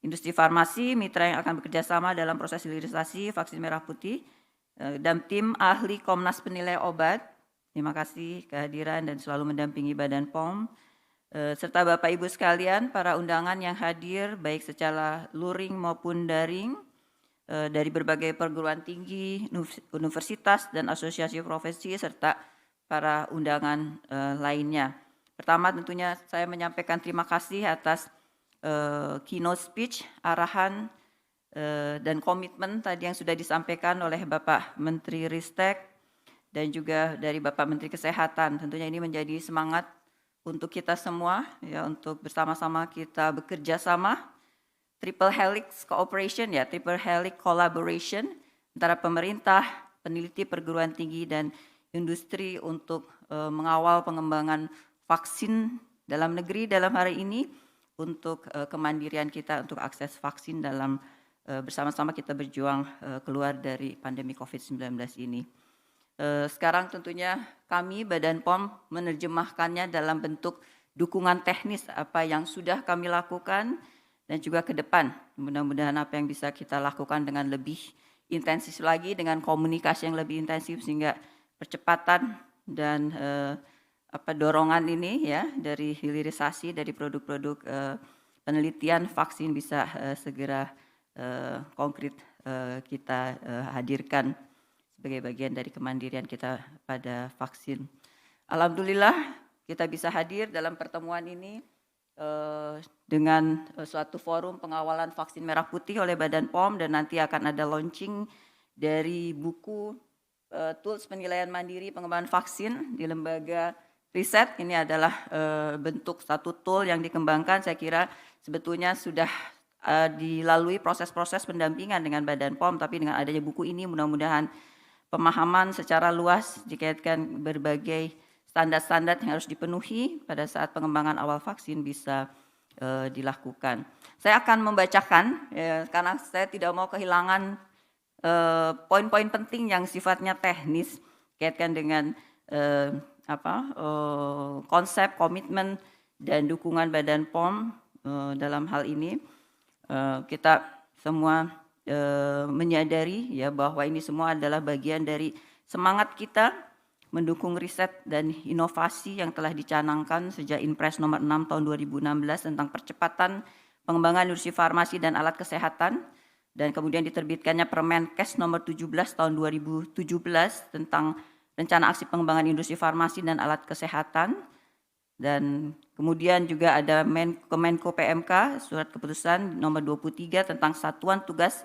industri farmasi, mitra yang akan bekerja sama dalam proses hilirisasi vaksin merah putih, dan tim ahli Komnas Penilai Obat. Terima kasih kehadiran dan selalu mendampingi Badan POM, serta Bapak Ibu sekalian, para undangan yang hadir baik secara luring maupun daring, dari berbagai perguruan tinggi, universitas, dan asosiasi profesi, serta para undangan lainnya. Pertama tentunya saya menyampaikan terima kasih atas keynote speech, arahan, dan komitmen tadi yang sudah disampaikan oleh Bapak Menteri Ristek dan juga dari Bapak Menteri Kesehatan. Tentunya ini menjadi semangat untuk kita semua, ya, untuk bersama-sama kita bekerja sama, triple helix cooperation, ya, triple helix collaboration antara pemerintah, peneliti, perguruan tinggi, dan industri untuk mengawal pengembangan vaksin dalam negeri dalam hari ini untuk kemandirian kita untuk akses vaksin dalam bersama-sama kita berjuang keluar dari pandemi COVID-19 ini. Sekarang tentunya kami Badan POM menerjemahkannya dalam bentuk dukungan teknis apa yang sudah kami lakukan dan juga ke depan. Mudah-mudahan apa yang bisa kita lakukan dengan lebih intensif lagi, dengan komunikasi yang lebih intensif, sehingga percepatan dan dorongan ini, ya, dari hilirisasi dari produk-produk penelitian vaksin bisa segera konkret kita hadirkan sebagai bagian dari kemandirian kita pada vaksin. Alhamdulillah kita bisa hadir dalam pertemuan ini dengan suatu forum pengawalan vaksin merah putih oleh Badan POM, dan nanti akan ada launching dari buku tools penilaian mandiri pengembangan vaksin di lembaga riset. Ini adalah bentuk satu tool yang dikembangkan. Saya kira sebetulnya sudah dilalui proses-proses pendampingan dengan Badan POM, tapi dengan adanya buku ini mudah-mudahan pemahaman secara luas dikaitkan berbagai standar-standar yang harus dipenuhi pada saat pengembangan awal vaksin bisa dilakukan. Saya akan membacakan, karena saya tidak mau kehilangan poin-poin penting yang sifatnya teknis kaitkan dengan konsep, komitmen, dan dukungan Badan POM dalam hal ini. Kita semua menyadari, ya, bahwa ini semua adalah bagian dari semangat kita mendukung riset dan inovasi yang telah dicanangkan sejak Inpres nomor 6 tahun 2016 tentang percepatan pengembangan industri farmasi dan alat kesehatan, dan kemudian diterbitkannya Permenkes nomor 17 tahun 2017 tentang rencana aksi pengembangan industri farmasi dan alat kesehatan, dan kemudian juga ada Kemenko PMK surat keputusan nomor 23 tentang satuan tugas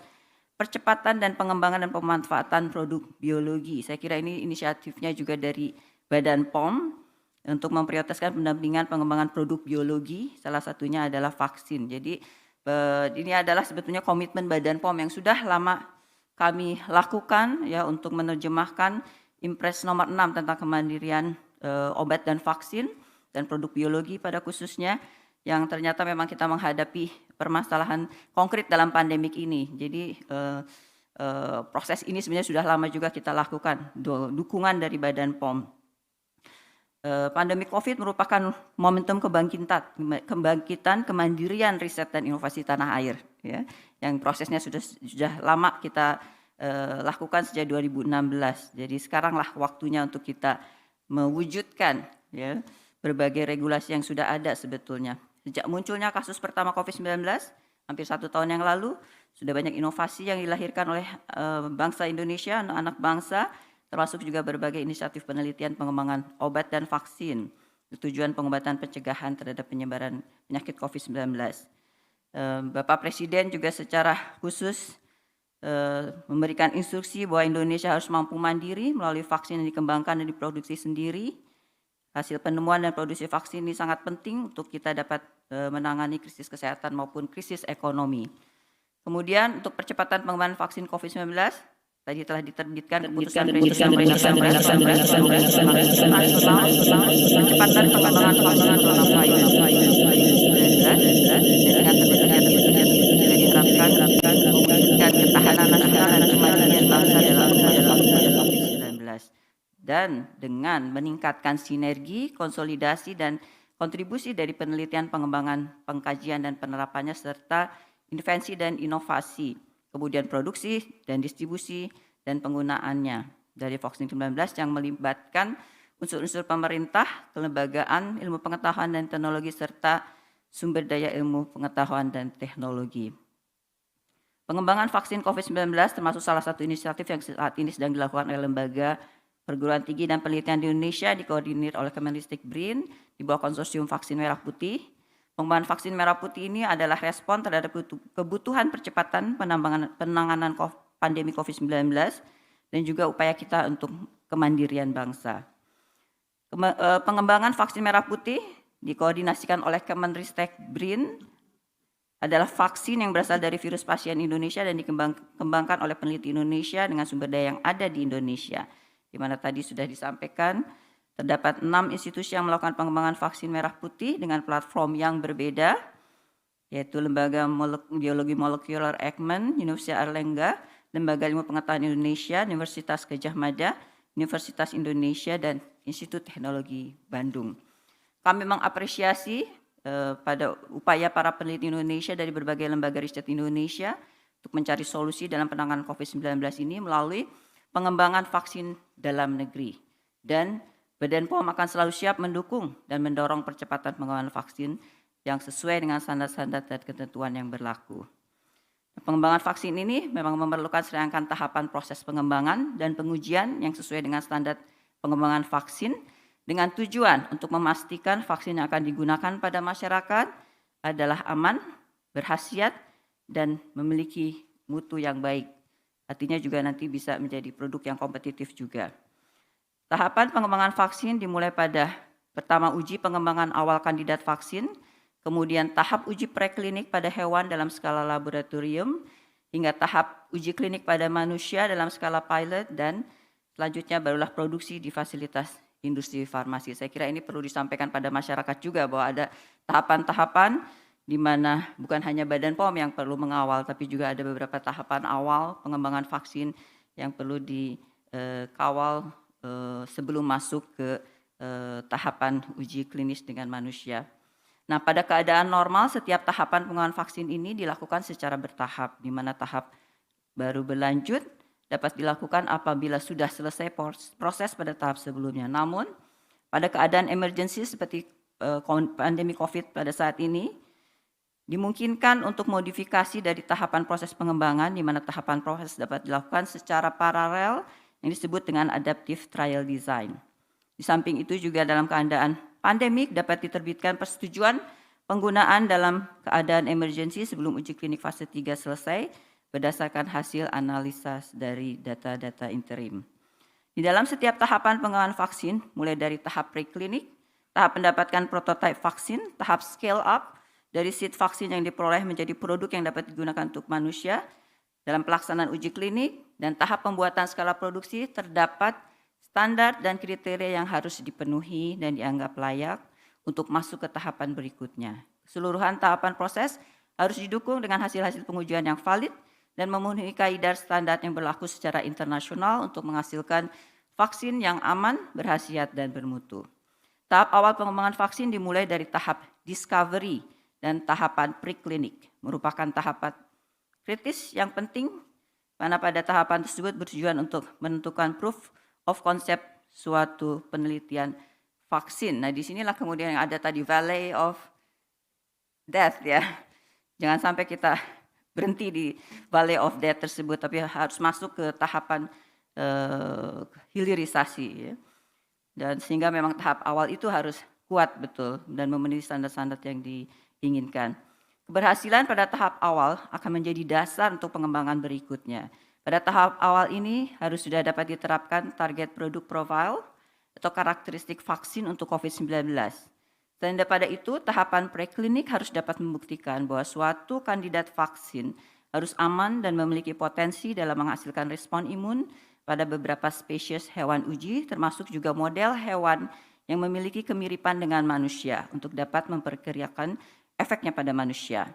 percepatan dan pengembangan dan pemanfaatan produk biologi. Saya kira ini inisiatifnya juga dari Badan POM untuk memprioritaskan pendampingan pengembangan produk biologi, salah satunya adalah vaksin. Jadi ini adalah sebetulnya komitmen Badan POM yang sudah lama kami lakukan, ya, untuk menerjemahkan Impres nomor 6 tentang kemandirian obat dan vaksin dan produk biologi pada khususnya, yang ternyata memang kita menghadapi permasalahan konkret dalam pandemik ini. Jadi proses ini sebenarnya sudah lama juga kita lakukan, dukungan dari Badan POM. Pandemi COVID merupakan momentum kebangkitan kemandirian riset dan inovasi tanah air, ya, yang prosesnya sudah lama kita lakukan sejak 2016. Jadi sekaranglah waktunya untuk kita mewujudkan, ya, berbagai regulasi yang sudah ada sebetulnya. Sejak munculnya kasus pertama COVID-19, hampir 1 tahun yang lalu, sudah banyak inovasi yang dilahirkan oleh bangsa Indonesia, anak-anak bangsa, termasuk juga berbagai inisiatif penelitian pengembangan obat dan vaksin, tujuan pengobatan pencegahan terhadap penyebaran penyakit COVID-19. Bapak Presiden juga secara khusus memberikan instruksi bahwa Indonesia harus mampu mandiri melalui vaksin yang dikembangkan dan diproduksi sendiri. Hasil penemuan dan produksi vaksin ini sangat penting untuk kita dapat menangani krisis kesehatan maupun krisis ekonomi. Kemudian untuk percepatan pengembangan vaksin COVID-19, tadi telah diterbitkan keputusan Presiden percepatan pengembangan vaksin coronavirus dan dengan terbitnya diharapkan mewujudkan ketahanan nasional dan kemandirian bangsa dalam pengembangan COVID-19. dan dengan meningkatkan sinergi, konsolidasi, dan kontribusi dari penelitian, pengembangan, pengkajian, dan penerapannya, serta invensi dan inovasi, kemudian produksi dan distribusi dan penggunaannya dari vaksin 19 yang melibatkan unsur-unsur pemerintah, kelembagaan, ilmu pengetahuan dan teknologi, serta sumber daya ilmu pengetahuan dan teknologi. Pengembangan vaksin COVID-19 termasuk salah satu inisiatif yang saat ini sedang dilakukan oleh lembaga perguruan tinggi dan penelitian di Indonesia, dikoordinir oleh Kemendikbud BRIN di bawah konsorsium vaksin merah putih. Pengembangan vaksin merah putih ini adalah respon terhadap kebutuhan percepatan penanganan pandemi COVID-19 dan juga upaya kita untuk kemandirian bangsa. Pengembangan vaksin merah putih dikoordinasikan oleh Kemendikbud BRIN adalah vaksin yang berasal dari virus pasien Indonesia dan dikembangkan oleh peneliti Indonesia dengan sumber daya yang ada di Indonesia. Di mana tadi sudah disampaikan, terdapat 6 institusi yang melakukan pengembangan vaksin merah putih dengan platform yang berbeda, yaitu Lembaga Biologi Molekuler Eijkman, Universitas Airlangga, Lembaga Ilmu Pengetahuan Indonesia, Universitas Gadjah Mada, Universitas Indonesia, dan Institut Teknologi Bandung. Kami mengapresiasi pada upaya para peneliti Indonesia dari berbagai lembaga riset Indonesia untuk mencari solusi dalam penanganan COVID-19 ini melalui pengembangan vaksin dalam negeri. Dan Badan POM akan selalu siap mendukung dan mendorong percepatan pengembangan vaksin yang sesuai dengan standar-standar dan ketentuan yang berlaku. Pengembangan vaksin ini memang memerlukan serangkaian tahapan proses pengembangan dan pengujian yang sesuai dengan standar pengembangan vaksin, dengan tujuan untuk memastikan vaksin yang akan digunakan pada masyarakat adalah aman, berkhasiat, dan memiliki mutu yang baik. Artinya juga nanti bisa menjadi produk yang kompetitif juga. Tahapan pengembangan vaksin dimulai pada pertama uji pengembangan awal kandidat vaksin, kemudian tahap uji preklinik pada hewan dalam skala laboratorium, hingga tahap uji klinik pada manusia dalam skala pilot, dan selanjutnya barulah produksi di fasilitas industri farmasi. Saya kira ini perlu disampaikan pada masyarakat juga bahwa ada tahapan-tahapan di mana bukan hanya Badan POM yang perlu mengawal, tapi juga ada beberapa tahapan awal pengembangan vaksin yang perlu dikawal sebelum masuk ke tahapan uji klinis dengan manusia. Nah, pada keadaan normal setiap tahapan pengembangan vaksin ini dilakukan secara bertahap, di mana tahap baru berlanjut dapat dilakukan apabila sudah selesai proses pada tahap sebelumnya. Namun, pada keadaan emergensi seperti pandemi COVID pada saat ini, dimungkinkan untuk modifikasi dari tahapan proses pengembangan, di mana tahapan proses dapat dilakukan secara paralel yang disebut dengan adaptive trial design. Di samping itu juga dalam keadaan pandemik dapat diterbitkan persetujuan penggunaan dalam keadaan emergensi sebelum uji klinik fase 3 selesai, berdasarkan hasil analisa dari data-data interim. Di dalam setiap tahapan pengembangan vaksin, mulai dari tahap preklinik, tahap mendapatkan prototipe vaksin, tahap scale up, dari seed vaksin yang diperoleh menjadi produk yang dapat digunakan untuk manusia, dalam pelaksanaan uji klinik, dan tahap pembuatan skala produksi, terdapat standar dan kriteria yang harus dipenuhi dan dianggap layak untuk masuk ke tahapan berikutnya. Keseluruhan tahapan proses harus didukung dengan hasil-hasil pengujian yang valid, dan memenuhi kaidah standar yang berlaku secara internasional untuk menghasilkan vaksin yang aman, berkhasiat, dan bermutu. Tahap awal pengembangan vaksin dimulai dari tahap discovery dan tahapan preklinik, merupakan tahapan kritis yang penting karena pada tahapan tersebut bertujuan untuk menentukan proof of concept suatu penelitian vaksin. Nah, disinilah kemudian yang ada tadi valley of death ya. Jangan sampai kita berhenti di valley of death tersebut, tapi harus masuk ke tahapan hilirisasi ya. Dan sehingga memang tahap awal itu harus kuat betul dan memenuhi standar-standar yang diinginkan. Keberhasilan pada tahap awal akan menjadi dasar untuk pengembangan berikutnya. Pada tahap awal ini harus sudah dapat diterapkan target product profile atau karakteristik vaksin untuk COVID-19. Selain daripada itu, tahapan preklinik harus dapat membuktikan bahwa suatu kandidat vaksin harus aman dan memiliki potensi dalam menghasilkan respon imun pada beberapa spesies hewan uji, termasuk juga model hewan yang memiliki kemiripan dengan manusia untuk dapat memperkirakan efeknya pada manusia.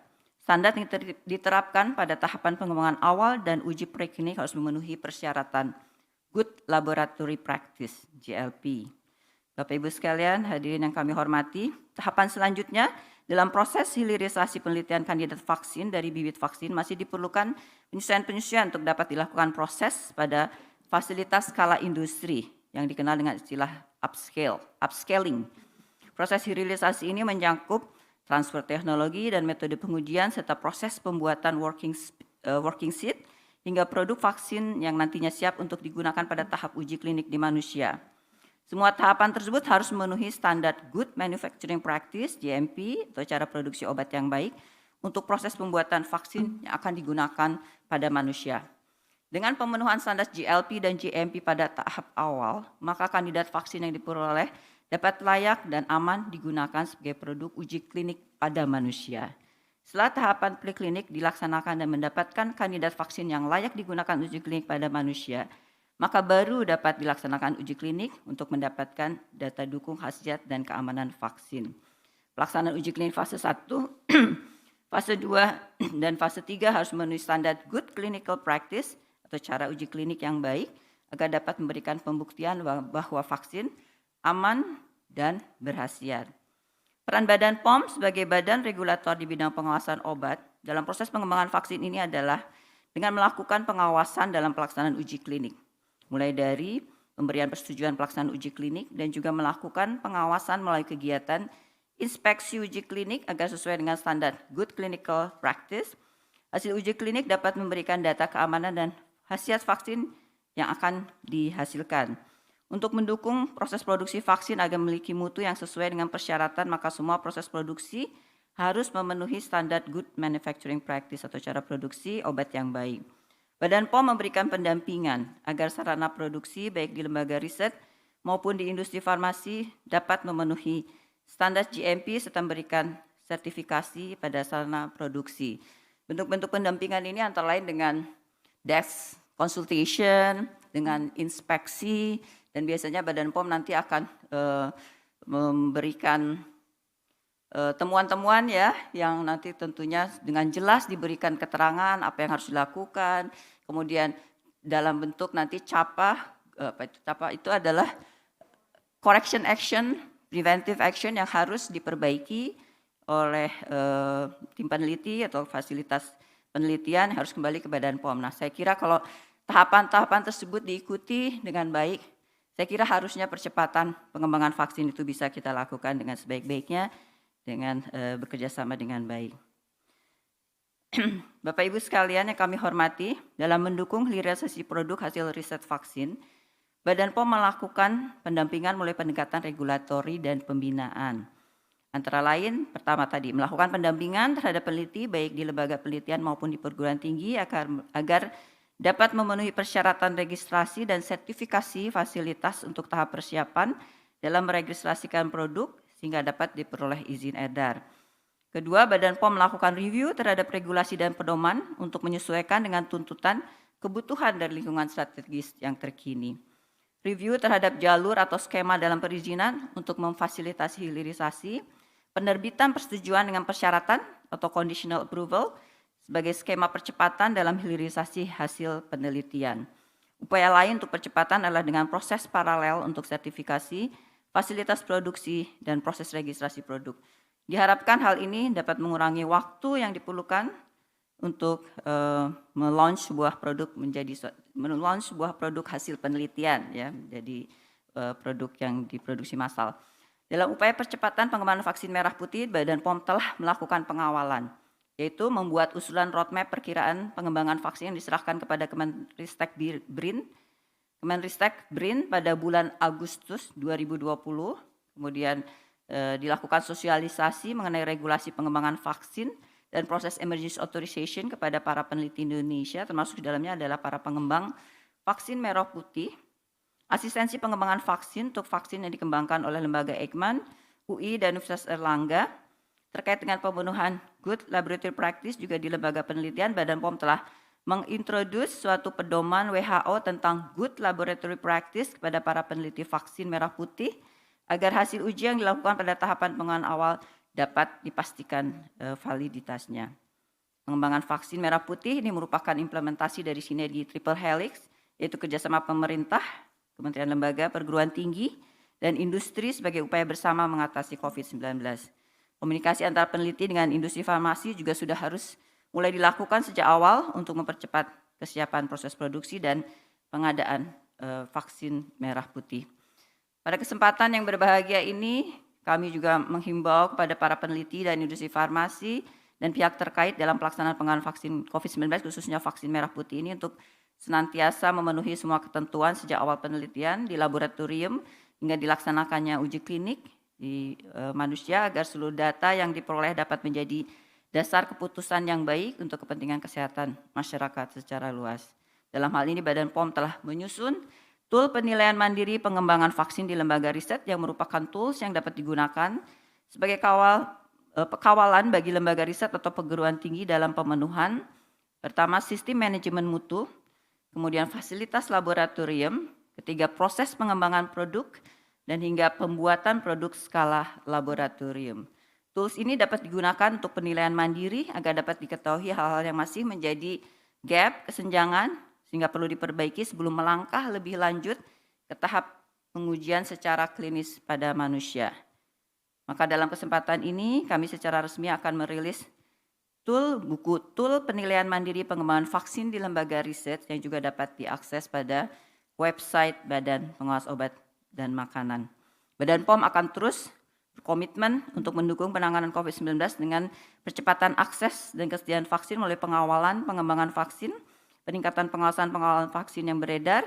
Standar yang diterapkan pada tahapan pengembangan awal dan uji preklinik harus memenuhi persyaratan Good Laboratory Practice (GLP). Bapak Ibu sekalian, hadirin yang kami hormati, tahapan selanjutnya dalam proses hilirisasi penelitian kandidat vaksin dari bibit vaksin masih diperlukan penyesuaian-penyesuaian untuk dapat dilakukan proses pada fasilitas skala industri yang dikenal dengan istilah upscaling. Proses hilirisasi ini menyangkut transfer teknologi dan metode pengujian serta proses pembuatan working seed hingga produk vaksin yang nantinya siap untuk digunakan pada tahap uji klinik di manusia. Semua tahapan tersebut harus memenuhi standar Good Manufacturing Practice (GMP) atau cara produksi obat yang baik untuk proses pembuatan vaksin yang akan digunakan pada manusia. Dengan pemenuhan standar GLP dan GMP pada tahap awal, maka kandidat vaksin yang diperoleh dapat layak dan aman digunakan sebagai produk uji klinik pada manusia. Setelah tahapan preklinik dilaksanakan dan mendapatkan kandidat vaksin yang layak digunakan uji klinik pada manusia, maka baru dapat dilaksanakan uji klinik untuk mendapatkan data dukung khasiat dan keamanan vaksin. Pelaksanaan uji klinik fase 1, fase 2, dan fase 3 harus memenuhi standar Good Clinical Practice atau cara uji klinik yang baik agar dapat memberikan pembuktian bahwa vaksin aman dan berkhasiat. Peran Badan POM sebagai badan regulator di bidang pengawasan obat dalam proses pengembangan vaksin ini adalah dengan melakukan pengawasan dalam pelaksanaan uji klinik, mulai dari pemberian persetujuan pelaksanaan uji klinik dan juga melakukan pengawasan melalui kegiatan inspeksi uji klinik agar sesuai dengan standar Good Clinical Practice. Hasil uji klinik dapat memberikan data keamanan dan khasiat vaksin yang akan dihasilkan. Untuk mendukung proses produksi vaksin agar memiliki mutu yang sesuai dengan persyaratan, maka semua proses produksi harus memenuhi standar Good Manufacturing Practice atau cara produksi obat yang baik. Badan POM memberikan pendampingan agar sarana produksi baik di lembaga riset maupun di industri farmasi dapat memenuhi standar GMP serta memberikan sertifikasi pada sarana produksi. Bentuk-bentuk pendampingan ini antara lain dengan desk consultation, dengan inspeksi, dan biasanya Badan POM nanti akan memberikan temuan-temuan ya, yang nanti tentunya dengan jelas diberikan keterangan apa yang harus dilakukan. Kemudian dalam bentuk nanti CAPA, CAPA itu adalah correction action, preventive action yang harus diperbaiki oleh tim peneliti atau fasilitas penelitian harus kembali ke Badan POM. Nah, saya kira kalau tahapan-tahapan tersebut diikuti dengan baik, saya kira harusnya percepatan pengembangan vaksin itu bisa kita lakukan dengan sebaik-baiknya, dengan bekerja sama dengan baik. Bapak Ibu sekalian yang kami hormati, dalam mendukung hilirisasi produk hasil riset vaksin, Badan POM melakukan pendampingan mulai pendekatan regulatori dan pembinaan. Antara lain, pertama tadi melakukan pendampingan terhadap peneliti baik di lembaga penelitian maupun di perguruan tinggi agar dapat memenuhi persyaratan registrasi dan sertifikasi fasilitas untuk tahap persiapan dalam meregistrasikan produk sehingga dapat diperoleh izin edar. Kedua, Badan POM melakukan review terhadap regulasi dan pedoman untuk menyesuaikan dengan tuntutan kebutuhan dari lingkungan strategis yang terkini. Review terhadap jalur atau skema dalam perizinan untuk memfasilitasi hilirisasi, penerbitan persetujuan dengan persyaratan atau conditional approval sebagai skema percepatan dalam hilirisasi hasil penelitian. Upaya lain untuk percepatan adalah dengan proses paralel untuk sertifikasi, fasilitas produksi, dan proses registrasi produk. Diharapkan hal ini dapat mengurangi waktu yang diperlukan untuk melaunch sebuah produk hasil penelitian ya, menjadi produk yang diproduksi massal. Dalam upaya percepatan pengembangan vaksin merah putih, Badan POM telah melakukan pengawalan, yaitu membuat usulan roadmap perkiraan pengembangan vaksin yang diserahkan kepada Kemenristek BRIN pada bulan Agustus 2020, kemudian dilakukan sosialisasi mengenai regulasi pengembangan vaksin dan proses emergency authorization kepada para peneliti Indonesia, termasuk di dalamnya adalah para pengembang vaksin merah putih, asistensi pengembangan vaksin untuk vaksin yang dikembangkan oleh lembaga Eijkman, UI, dan Universitas Erlangga. Terkait dengan pemenuhan Good Laboratory Practice juga di lembaga penelitian, Badan POM telah mengintroduce suatu pedoman WHO tentang Good Laboratory Practice kepada para peneliti vaksin merah putih agar hasil uji yang dilakukan pada tahapan pengembangan awal dapat dipastikan validitasnya. Pengembangan vaksin merah putih ini merupakan implementasi dari sinergi triple helix yaitu kerjasama pemerintah, kementerian lembaga, perguruan tinggi, dan industri sebagai upaya bersama mengatasi COVID-19. Komunikasi antara peneliti dengan industri farmasi juga sudah harus mulai dilakukan sejak awal untuk mempercepat kesiapan proses produksi dan pengadaan vaksin merah putih. Pada kesempatan yang berbahagia ini, kami juga menghimbau kepada para peneliti dan industri farmasi dan pihak terkait dalam pelaksanaan pengadaan vaksin COVID-19, khususnya vaksin merah putih ini, untuk senantiasa memenuhi semua ketentuan sejak awal penelitian di laboratorium hingga dilaksanakannya uji klinik di manusia, agar seluruh data yang diperoleh dapat menjadi dasar keputusan yang baik untuk kepentingan kesehatan masyarakat secara luas. Dalam hal ini, Badan POM telah menyusun tool penilaian mandiri pengembangan vaksin di lembaga riset yang merupakan tools yang dapat digunakan sebagai kawalan bagi lembaga riset atau perguruan tinggi dalam pemenuhan, pertama, sistem manajemen mutu, kemudian fasilitas laboratorium, ketiga, proses pengembangan produk, dan hingga pembuatan produk skala laboratorium. Tools ini dapat digunakan untuk penilaian mandiri agar dapat diketahui hal-hal yang masih menjadi gap, kesenjangan, sehingga perlu diperbaiki sebelum melangkah lebih lanjut ke tahap pengujian secara klinis pada manusia. Maka dalam kesempatan ini kami secara resmi akan merilis buku tool penilaian mandiri pengembangan vaksin di lembaga riset yang juga dapat diakses pada website Badan Pengawas Obat dan Makanan. Badan POM akan terus berkomitmen untuk mendukung penanganan COVID-19 dengan percepatan akses dan kesediaan vaksin melalui pengawalan pengembangan vaksin, peningkatan pengawasan vaksin yang beredar,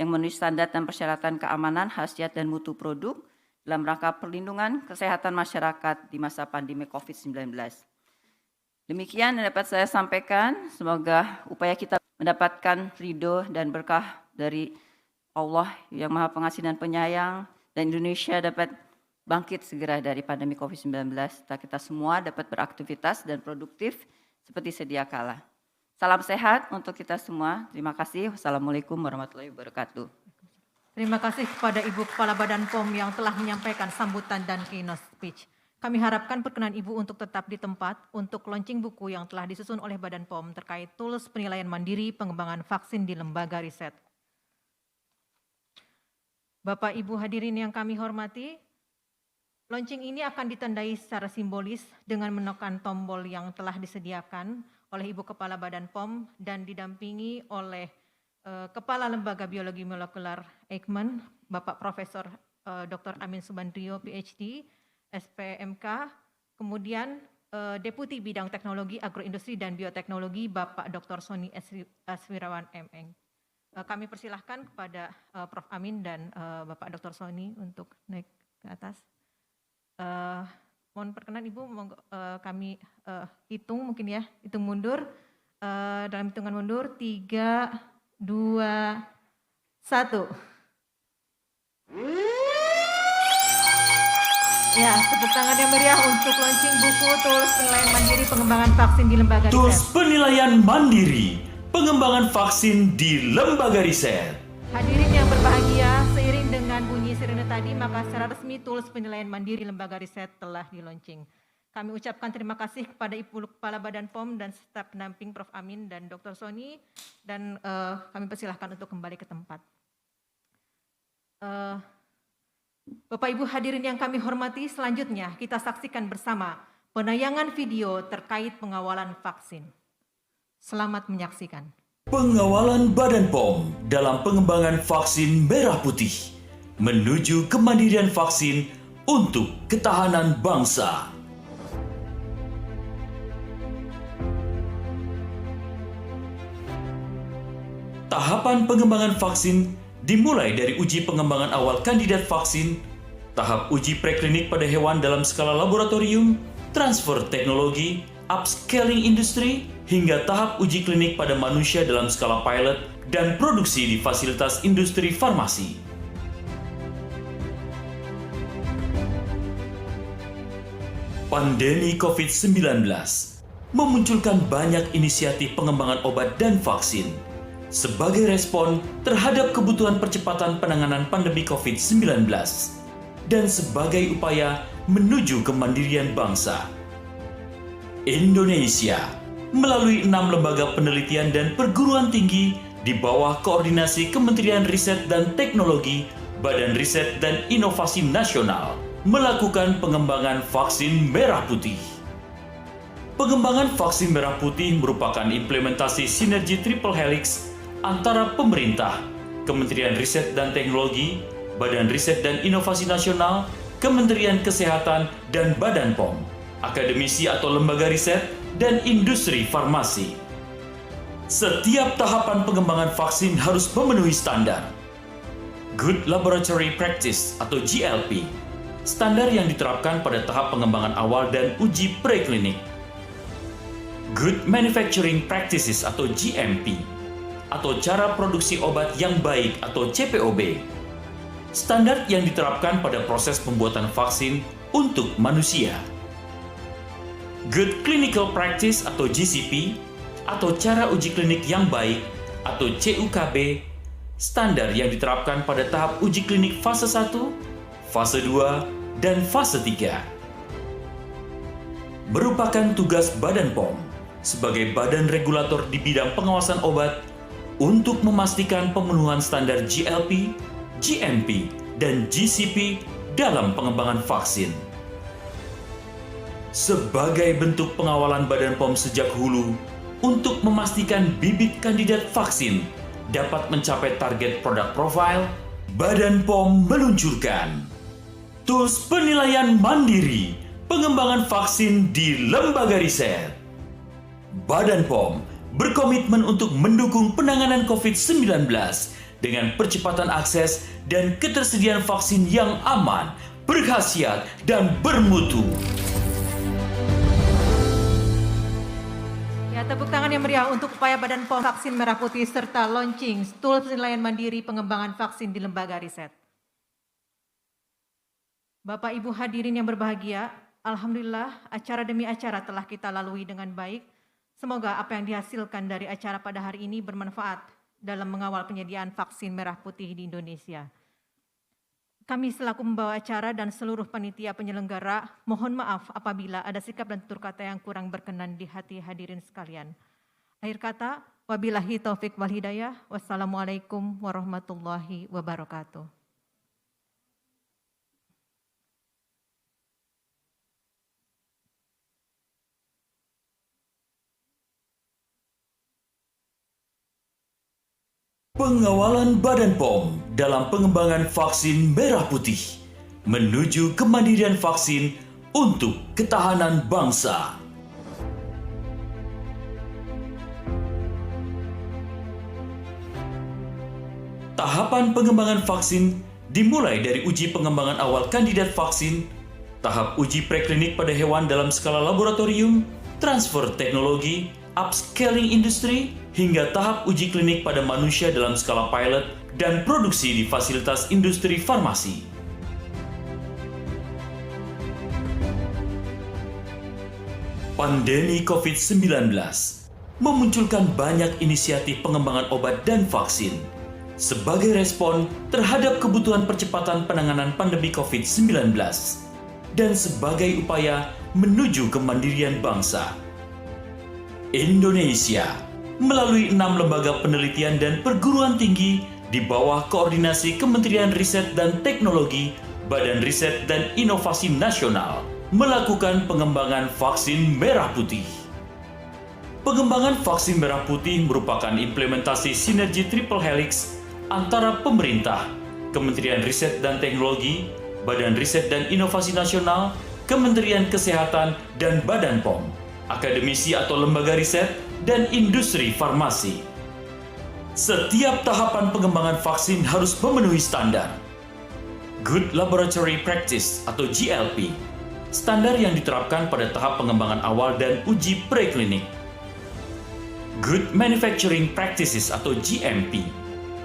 yang memenuhi standar dan persyaratan keamanan, khasiat, dan mutu produk dalam rangka perlindungan kesehatan masyarakat di masa pandemi COVID-19. Demikian yang dapat saya sampaikan, semoga upaya kita mendapatkan ridho dan berkah dari Allah yang Maha Pengasih dan Penyayang, dan Indonesia dapat bangkit segera dari pandemi COVID-19, serta kita semua dapat beraktivitas dan produktif seperti sedia kala. Salam sehat untuk kita semua. Terima kasih. Wassalamualaikum warahmatullahi wabarakatuh. Terima kasih kepada Ibu Kepala Badan POM yang telah menyampaikan sambutan dan keynote speech. Kami harapkan perkenan Ibu untuk tetap di tempat untuk launching buku yang telah disusun oleh Badan POM terkait tools penilaian mandiri pengembangan vaksin di lembaga riset. Bapak Ibu hadirin yang kami hormati, launching ini akan ditandai secara simbolis dengan menekan tombol yang telah disediakan oleh Ibu Kepala Badan POM dan didampingi oleh Kepala Lembaga Biologi Molekuler Eijkman, Bapak Profesor Dr. Amin Subandrio, PhD, SPMK, kemudian Deputi Bidang Teknologi Agroindustri dan Bioteknologi, Bapak Dr. Sony Aswirawan, MM. Kami persilahkan kepada Prof. Amin dan Bapak Dr. Sony untuk naik ke atas. Mohon perkenan Ibu, kami hitung mungkin ya, hitung mundur. Dalam hitungan mundur, 3, 2, 1. Ya, tepuk tangan yang meriah untuk launching buku Tools Penilaian Mandiri Pengembangan Vaksin di Lembaga Riset. Tools Penilaian Mandiri Pengembangan Vaksin di Lembaga Riset. Hadirin yang berbahagia, seiring dengan bunyi sirene tadi, maka secara resmi Tools Penilaian Mandiri Lembaga Riset telah di-launching. Kami ucapkan terima kasih kepada Ibu Kepala Badan POM dan staf pendamping Prof. Amin dan Dr. Sony, dan kami persilahkan untuk kembali ke tempat. Bapak Ibu hadirin yang kami hormati, selanjutnya kita saksikan bersama penayangan video terkait pengawalan vaksin. Selamat menyaksikan. Pengawalan Badan POM dalam pengembangan vaksin merah putih menuju kemandirian vaksin untuk ketahanan bangsa. Tahapan pengembangan vaksin dimulai dari uji pengembangan awal kandidat vaksin, tahap uji preklinik pada hewan dalam skala laboratorium, transfer teknologi, upscaling industri, hingga tahap uji klinik pada manusia dalam skala pilot dan produksi di fasilitas industri farmasi. Pandemi COVID-19 memunculkan banyak inisiatif pengembangan obat dan vaksin sebagai respon terhadap kebutuhan percepatan penanganan pandemi COVID-19 dan sebagai upaya menuju kemandirian bangsa. Indonesia melalui 6 lembaga penelitian dan perguruan tinggi di bawah koordinasi Kementerian Riset dan Teknologi, Badan Riset dan Inovasi Nasional, melakukan pengembangan vaksin merah putih. Pengembangan vaksin merah putih merupakan implementasi sinergi triple helix antara pemerintah, Kementerian Riset dan Teknologi, Badan Riset dan Inovasi Nasional, Kementerian Kesehatan, dan Badan POM, akademisi atau lembaga riset, dan industri farmasi. Setiap tahapan pengembangan vaksin harus memenuhi standar. Good Laboratory Practice atau GLP, standar yang diterapkan pada tahap pengembangan awal dan uji preklinik. Good Manufacturing Practices atau GMP, atau cara produksi obat yang baik atau CPOB, standar yang diterapkan pada proses pembuatan vaksin untuk manusia. Good Clinical Practice atau GCP, atau cara uji klinik yang baik atau CUKB, standar yang diterapkan pada tahap uji klinik fase 1, fase 2, dan fase 3. Merupakan tugas Badan POM sebagai badan regulator di bidang pengawasan obat untuk memastikan pemenuhan standar GLP, GMP, dan GCP dalam pengembangan vaksin. Sebagai bentuk pengawalan Badan POM sejak hulu untuk memastikan bibit kandidat vaksin dapat mencapai target product profile, Badan POM meluncurkan tools penilaian mandiri pengembangan vaksin di lembaga riset. Badan POM berkomitmen untuk mendukung penanganan COVID-19 dengan percepatan akses dan ketersediaan vaksin yang aman, berkhasiat, dan bermutu. Ya, tepuk tangan yang meriah untuk upaya Badan POM vaksin merah putih serta launching tool penilaian mandiri pengembangan vaksin di lembaga riset. Bapak Ibu hadirin yang berbahagia, alhamdulillah acara demi acara telah kita lalui dengan baik. Semoga apa yang dihasilkan dari acara pada hari ini bermanfaat dalam mengawal penyediaan vaksin merah putih di Indonesia. Kami selaku pembawa acara dan seluruh panitia penyelenggara, mohon maaf apabila ada sikap dan tutur kata yang kurang berkenan di hati hadirin sekalian. Akhir kata, wabillahi taufik wal hidayah, wassalamualaikum warahmatullahi wabarakatuh. Pengawalan Badan POM dalam pengembangan vaksin merah putih menuju kemandirian vaksin untuk ketahanan bangsa. Tahapan pengembangan vaksin dimulai dari uji pengembangan awal kandidat vaksin, tahap uji preklinik pada hewan dalam skala laboratorium, transfer teknologi, upscaling industri, hingga tahap uji klinik pada manusia dalam skala pilot dan produksi di fasilitas industri farmasi. Pandemi COVID-19 memunculkan banyak inisiatif pengembangan obat dan vaksin sebagai respon terhadap kebutuhan percepatan penanganan pandemi COVID-19 dan sebagai upaya menuju kemandirian bangsa. Indonesia melalui 6 lembaga penelitian dan perguruan tinggi di bawah koordinasi Kementerian Riset dan Teknologi, Badan Riset dan Inovasi Nasional, melakukan pengembangan vaksin merah putih. Pengembangan vaksin merah putih merupakan implementasi sinergi triple helix antara pemerintah, Kementerian Riset dan Teknologi, Badan Riset dan Inovasi Nasional, Kementerian Kesehatan, dan Badan POM, akademisi atau lembaga riset, dan industri farmasi. Setiap tahapan pengembangan vaksin harus memenuhi standar. Good Laboratory Practice atau GLP, standar yang diterapkan pada tahap pengembangan awal dan uji preklinik. Good Manufacturing Practices atau GMP,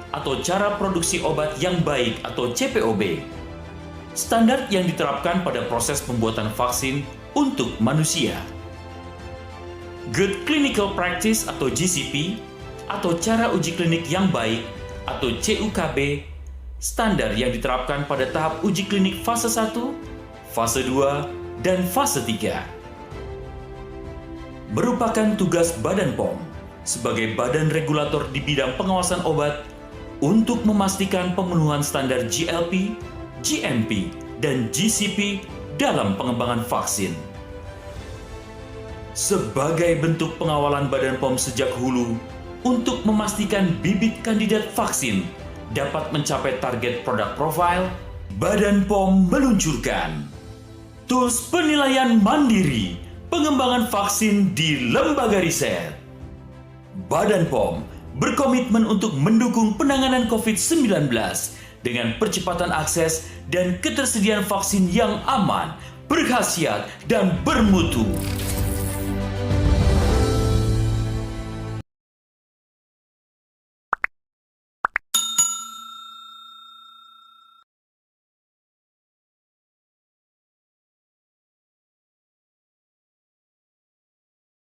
atau cara produksi obat yang baik atau CPOB, standar yang diterapkan pada proses pembuatan vaksin untuk manusia. Good Clinical Practice atau GCP, atau cara uji klinik yang baik atau CUKB, standar yang diterapkan pada tahap uji klinik fase 1, fase 2, dan fase 3. Merupakan tugas Badan POM sebagai badan regulator di bidang pengawasan obat untuk memastikan pemenuhan standar GLP, GMP, dan GCP dalam pengembangan vaksin. Sebagai bentuk pengawalan Badan POM sejak hulu untuk memastikan bibit kandidat vaksin dapat mencapai target product profile, Badan POM meluncurkan tools penilaian mandiri pengembangan vaksin di lembaga riset. Badan POM berkomitmen untuk mendukung penanganan COVID-19 dengan percepatan akses dan ketersediaan vaksin yang aman, berkhasiat, dan bermutu.